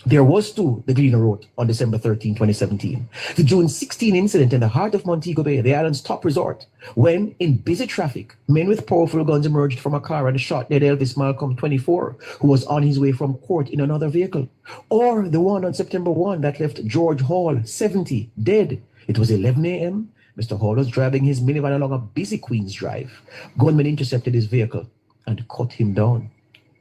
There was too, the Gleaner wrote on December 13, 2017. The June 16 incident in the heart of Montego Bay, the island's top resort, when, in busy traffic, men with powerful guns emerged from a car and shot dead Elvis Malcolm, 24, who was on his way from court in another vehicle. Or the one on September 1 that left George Hall, 70, dead. It was 11 a.m. Mr. Hall was driving his minivan along a busy Queens Drive. Gunmen intercepted his vehicle and cut him down.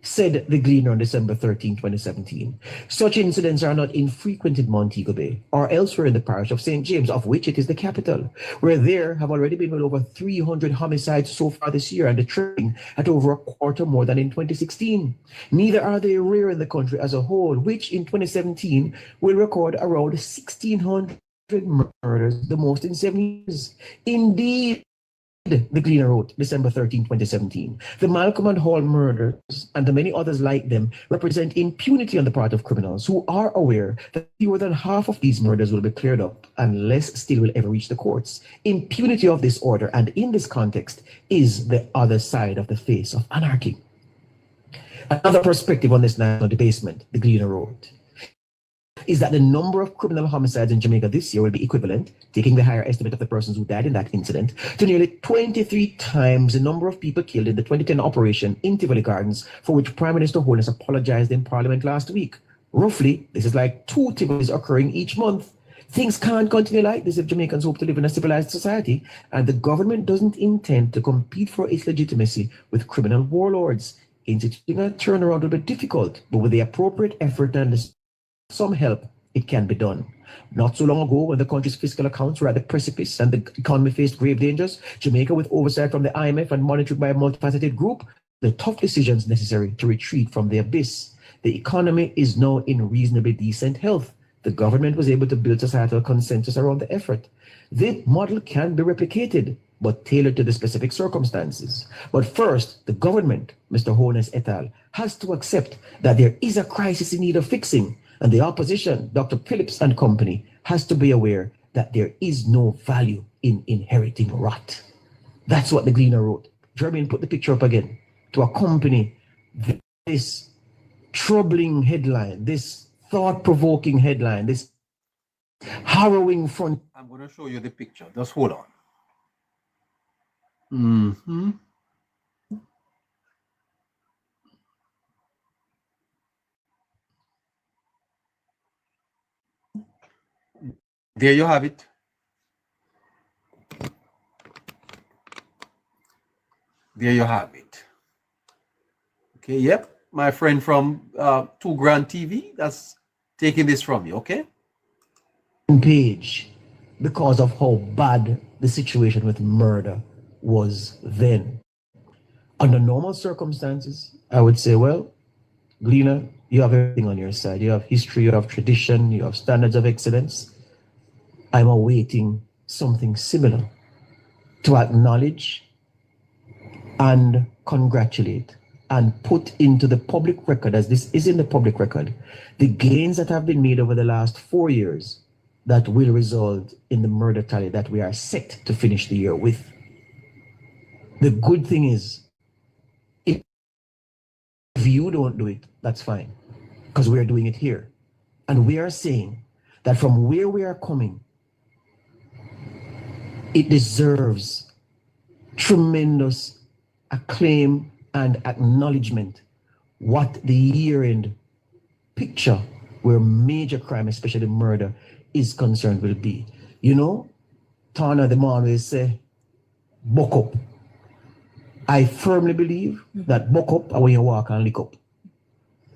Said the Gleaner on December 13, 2017. Such incidents are not infrequent in Montego Bay or elsewhere in the parish of St. James, of which it is the capital, where there have already been well over 300 homicides so far this year and the trending at over a quarter more than in 2016. Neither are they rare in the country as a whole, which in 2017 will record around 1,600 murders, the most in 7 years. Indeed, the Gleaner wrote, December 13, 2017, the Malcolm and Hall murders and the many others like them represent impunity on the part of criminals who are aware that fewer than half of these murders will be cleared up and less still will ever reach the courts. Impunity of this order, and in this context, is the other side of the face of anarchy. Another perspective on this national debasement, the Gleaner wrote, is that the number of criminal homicides in Jamaica this year will be equivalent, taking the higher estimate of the persons who died in that incident, to nearly 23 times the number of people killed in the 2010 operation in Tivoli Gardens, for which Prime Minister Holness apologized in Parliament last week. Roughly, this is like 2 Tivolis occurring each month. Things can't continue like this if Jamaicans hope to live in a civilized society, and the government doesn't intend to compete for its legitimacy with criminal warlords. Instituting a turnaround will be difficult, but with the appropriate effort and some help, it can be done. Not so long ago, when the country's fiscal accounts were at the precipice and the economy faced grave dangers, Jamaica, with oversight from the IMF and monitored by a multifaceted group, the tough decisions necessary to retreat from the abyss. The economy is now in reasonably decent health. The government was able to build societal consensus around the effort. The model can be replicated, but tailored to the specific circumstances. But first, the government, Mr. Holness et al., has to accept that there is a crisis in need of fixing, and the opposition, Dr. Phillips and company, has to be aware that there is no value in inheriting rot. That's what the Gleaner wrote. Jermaine, put the picture up again to accompany this troubling headline, this thought-provoking headline, this harrowing front.
I'm going to show you the picture. Just hold on. Mm-hmm. There you have it. There you have it. Okay, yep. My friend from 2 Grand TV, that's taking this from you, okay?
Page, because of how bad the situation with murder was then. Under normal circumstances, I would say, well, Gleaner, you have everything on your side. You have history, you have tradition, you have standards of excellence. I'm awaiting something similar to acknowledge and congratulate and put into the public record, as this is in the public record, the gains that have been made over the last 4 years that will result in the murder tally that we are set to finish the year with. The good thing is, if you don't do it, that's fine, because we're doing it here. And we are saying that from where we are coming, it deserves tremendous acclaim and acknowledgement what the year-end picture where major crime, especially murder, is concerned will be. You know, Tana the man always say, buck up. I firmly believe that buck up are when you walk and lick up.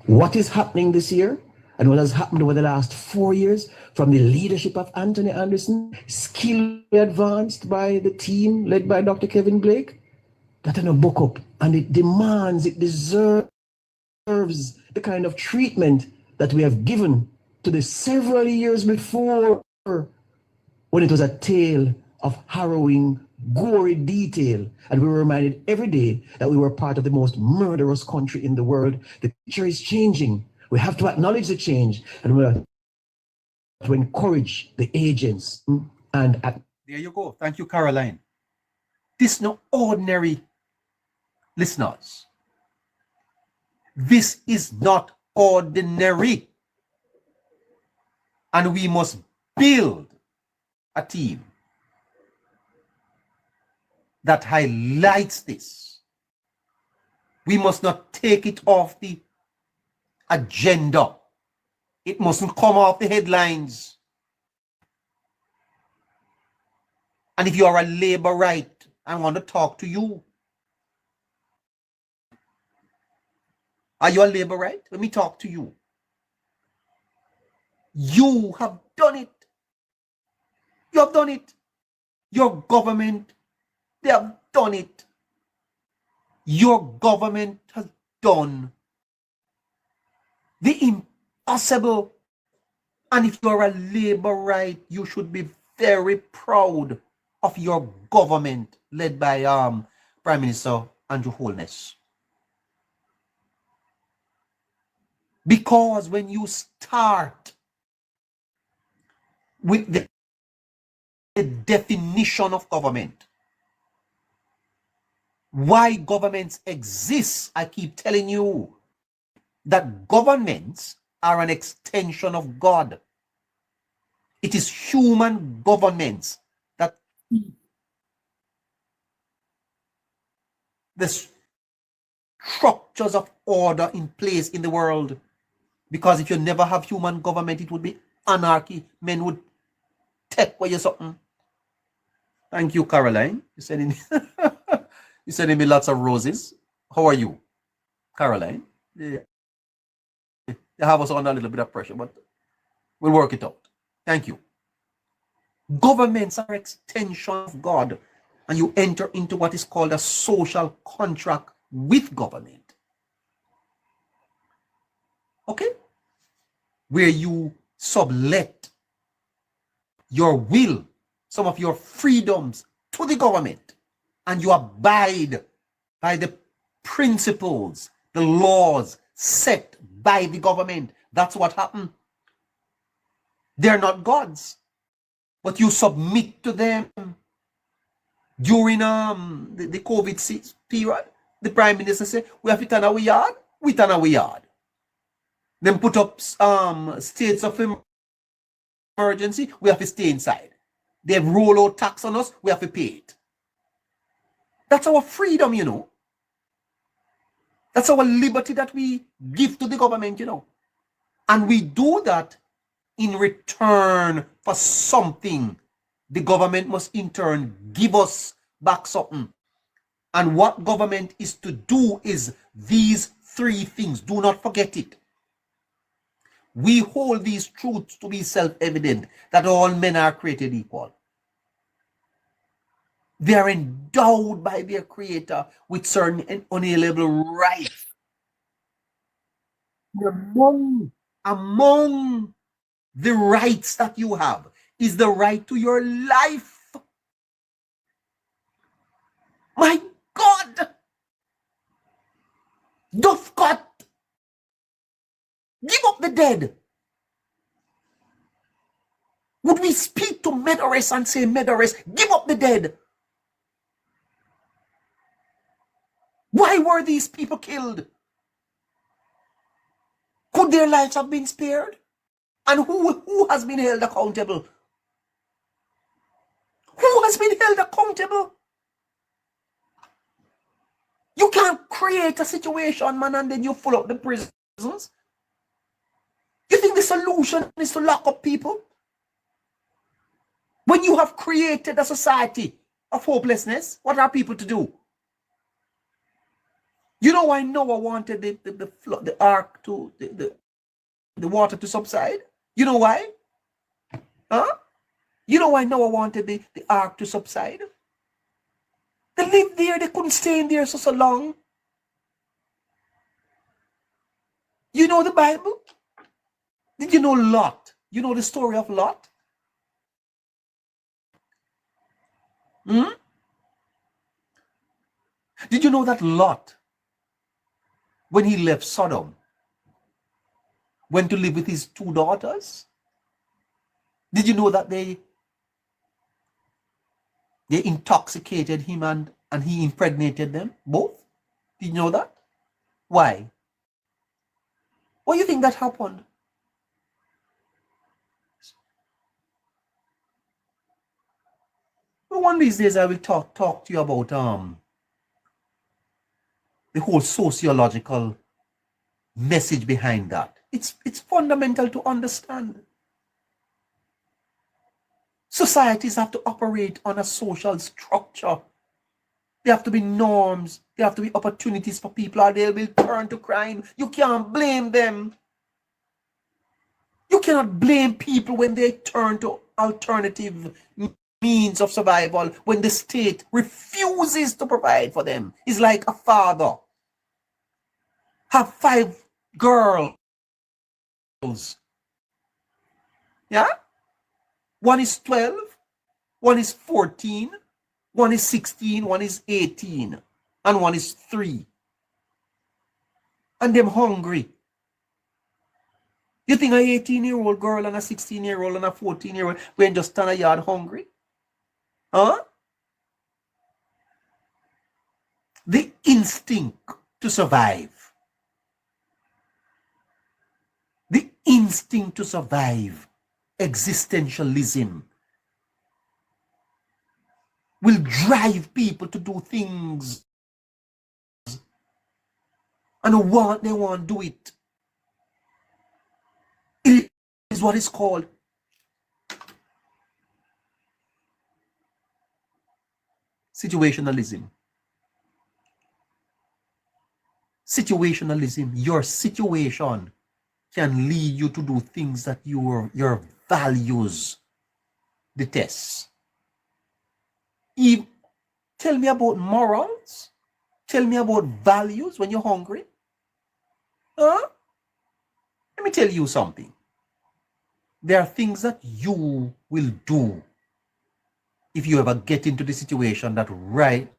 What is happening this year and what has happened over the last 4 years from the leadership of Anthony Anderson, skillfully advanced by the team led by Dr. Kevin Blake, that are no buck up, and it demands, it deserves the kind of treatment that we have given to the several years before, when it was a tale of harrowing, gory detail, and we were reminded every day that we were part of the most murderous country in the world. The picture is changing. We have to acknowledge the change, and we have to encourage the agents and
there you go. Thank you, Caroline. This is no ordinary, listeners. This is not ordinary. And we must build a team that highlights this. We must not take it off the agenda. It mustn't come off the headlines. And if you are a Labourite, I want to talk to you. Are you a Labourite? Let me talk to you. You have done it. You have done it. Your government, they have done it. Your government has done the impossible. And if you're a Labourite, you should be very proud of your government led by Prime Minister Andrew Holness. Because when you start with the definition of government, why governments exist, I keep telling you that governments are an extension of God. It is human governments that the structures of order in place in the world. Because if you never have human government, it would be anarchy. Men would take away something. Thank you, Caroline. You sending you sending me lots of roses. How are you, Caroline? Yeah. You have us under a little bit of pressure, but we'll work it out. Thank you. Governments are extension of God, and you enter into what is called a social contract with government. Okay? Where you sublet your will, some of your freedoms to the government. and you abide by the principles, the laws set by the government, that's what happened. They're not gods, but you submit to them. During the COVID period, the Prime Minister said, we have to turn our yard, we turn our yard. Then put up states of emergency, we have to stay inside. They've rolled out tax on us, we have to pay it. That's our freedom, you know. That's our liberty that we give to the government, you know. And we do that in return for something. The government must in turn give us back something. And what government is to do is these three things. Do not forget it. We hold these truths to be self-evident, that all men are created equal. They are endowed by their creator with certain unalienable rights. Among the rights that you have is the right to your life. My God! Doth God give up the dead? Would we speak to Medoris and say, Medoris, give up the dead? Why were these people killed? Could their lives have been spared? And who has been held accountable? Who has been held accountable? You can't create a situation, man, and then you fill up the prisons. You think the solution is to lock up people? When you have created a society of hopelessness, what are people to do? You know why Noah wanted the ark to the water to subside? You know why? Huh? You know why Noah wanted the ark to subside? They lived there, they couldn't stay in there so long. You know the Bible? Did you know Lot? You know the story of Lot? Did you know that Lot, when he left Sodom, went to live with his two daughters? Did you know that they intoxicated him and he impregnated them both? Did you know that? Why? Why do you think that happened? Well, one of these days I will talk to you about the whole sociological message behind that. It's fundamental to understand. Societies have to operate on a social structure. There have to be norms. There have to be opportunities for people, or they will turn to crime. You can't blame them. You cannot blame people when they turn to alternative means of survival, when the state refuses to provide for them. It's like a father have 5 girls. Yeah? One is 12, one is 14, one is 16, one is 18, and one is 3. And them hungry. You think an 18-year-old girl and a 16-year-old and a 14-year-old when just stand a yard hungry? Huh? The instinct to survive. The instinct to survive, existentialism, will drive people to do things and they want to do it. It is what is called situationalism. Situationalism, your situation can lead you to do things that your values detest. Tell me about morals. Tell me about values when you're hungry. Huh? Let me tell you something. There are things that you will do if you ever get into the situation that right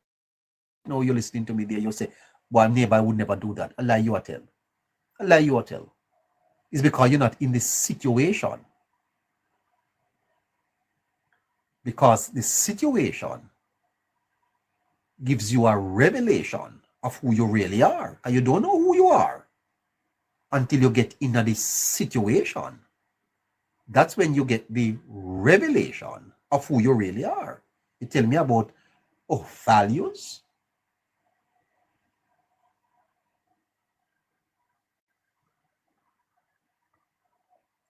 know you're listening to me there, you say, well, neighbor, I would never do that. A lie you are tell. A lie you are tell. It's because you're not in this situation. Because the situation gives you a revelation of who you really are. And you don't know who you are until you get into this situation. That's when you get the revelation of who you really are. You tell me about values.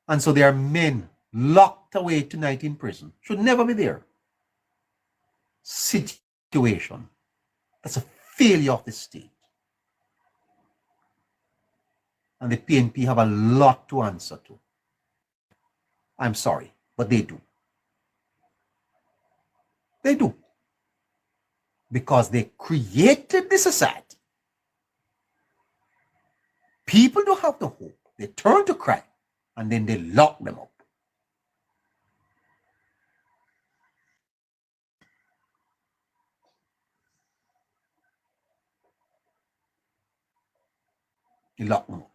And so there are men locked away tonight in prison. Should never be there. Situation. That's a failure of the state. And the PNP have a lot to answer to. I'm sorry, but they do. They do. Because they created the society. People don't have the hope. They turn to crime and then they lock them up. You lock them up.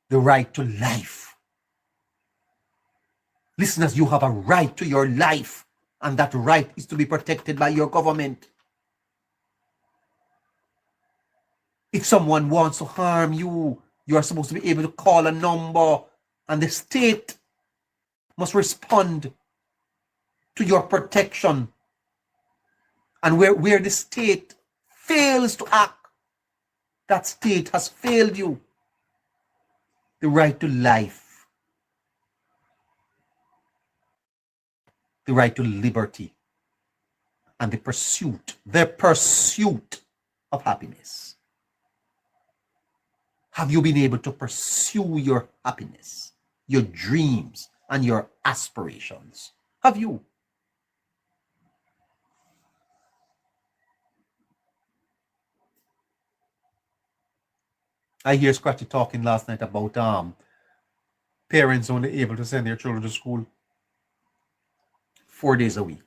The right to life. Listeners, you have a right to your life, and that right is to be protected by your government. If someone wants to harm you, you are supposed to be able to call a number, and the state must respond to your protection. And where the state fails to act, that state has failed you. The right to life, the right to liberty, and the pursuit of happiness. Have you been able to pursue your happiness, your dreams, and your aspirations? Have you? I hear Scratchy talking last night about parents only able to send their children to school 4 days a week.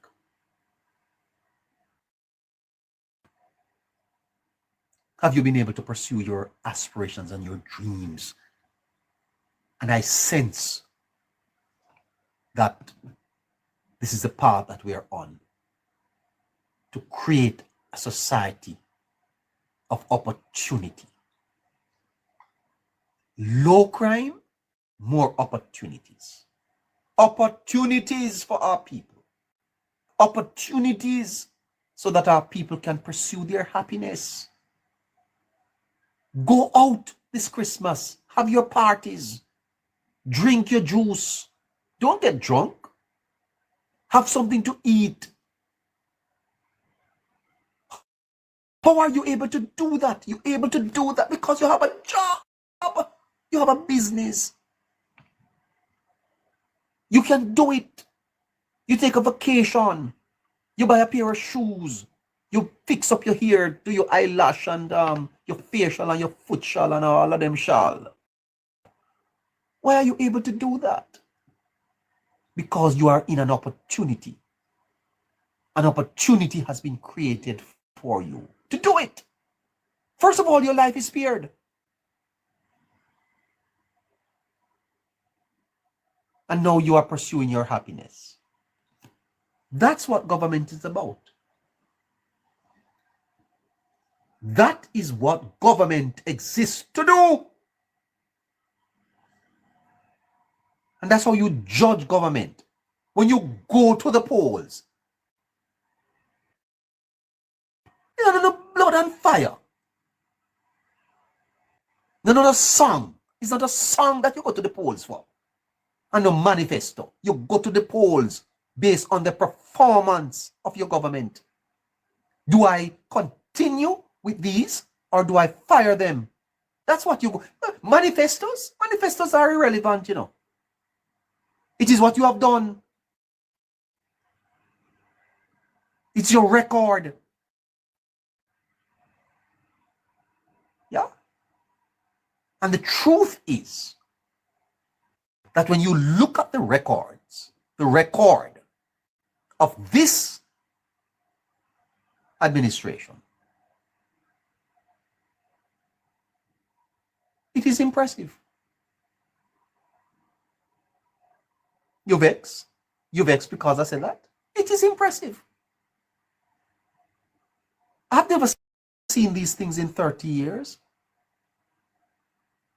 Have you been able to pursue your aspirations and your dreams? And I sense that this is the path that we are on, to create a society of opportunity. Low crime, more opportunities. Opportunities for our people. Opportunities so that our people can pursue their happiness. Go out this Christmas. Have your parties. Drink your juice. Don't get drunk. Have something to eat. How are you able to do that? You're able to do that because you have a job. You have a business. You can do it. You take a vacation. You buy a pair of shoes. You fix up your hair, do your eyelash and your facial and your foot shawl and all of them shawl. Why are you able to do that? Because you are in an opportunity. An opportunity has been created for you to do it. First of all, your life is spared. And now you are pursuing your happiness. That's what government is about. That is what government exists to do. And that's how you judge government. When you go to the polls, you know, no blood and fire. No song. It's not a song that you go to the polls for. And no manifesto. You go to the polls based on the performance of your government. Do I continue with these or do I fire them? That's what you go. Manifestos? Manifestos are irrelevant, you know. It is what you have done. It's your record. Yeah? And the truth is that when you look at the record of this administration. It is impressive. You vex? You vex because I said that? It is impressive. I've never seen these things in 30 years.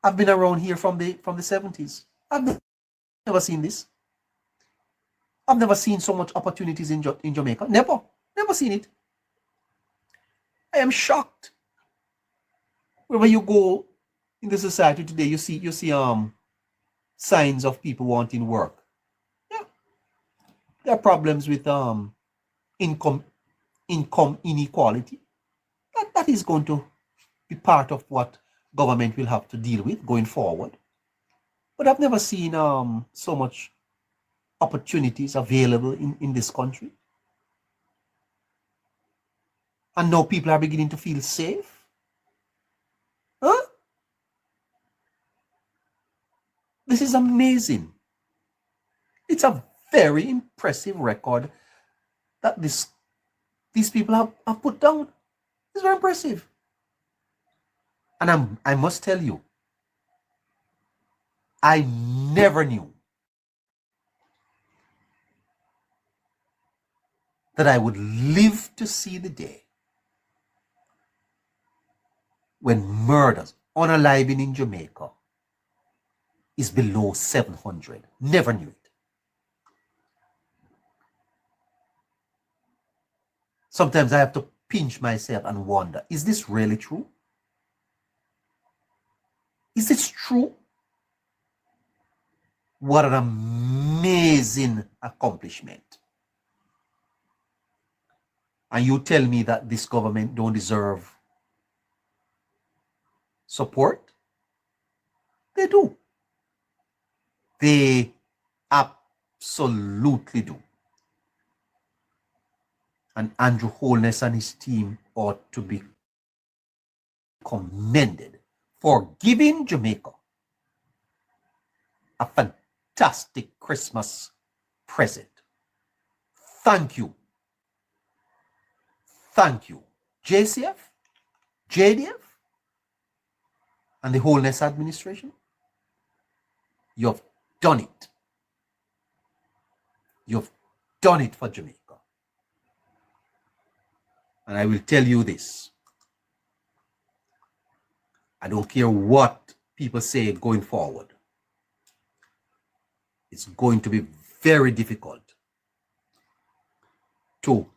I've been around here from the 70s. I've never seen this. I've never seen so much opportunities in Jamaica. Never seen it. I am shocked. Wherever you go in the society today, you see signs of people wanting work. Yeah, there are problems with income inequality. That is going to be part of what government will have to deal with going forward. But I've never seen so much opportunities available in this country. And now people are beginning to feel safe. Huh? This is amazing. It's a very impressive record that these people have put down. It's very impressive. And I must tell you, I never knew that I would live to see the day when murders, unaliving in Jamaica, is below 700. Never knew it. Sometimes I have to pinch myself and wonder, is this really true? Is this true? What an amazing accomplishment. And you tell me that this government don't deserve support? They do. They absolutely do. And Andrew Holness and his team ought to be commended for giving Jamaica a fantastic Christmas present. Thank you. Thank you, JCF, JDF, and the Holness administration. You have done it. You've done it for Jamaica. And I will tell you this. I don't care what people say going forward. It's going to be very difficult to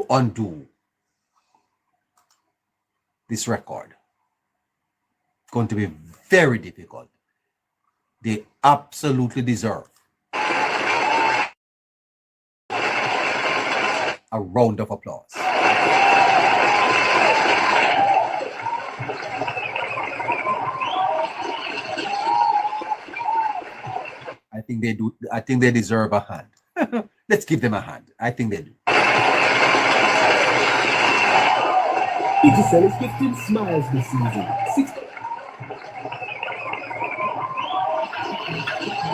undo this record. It's going to be very difficult. They absolutely deserve a round of applause. I think they do. I think they deserve a hand. Let's give them a hand. I think they do.
Peter Sellers 15 smiles this season. 6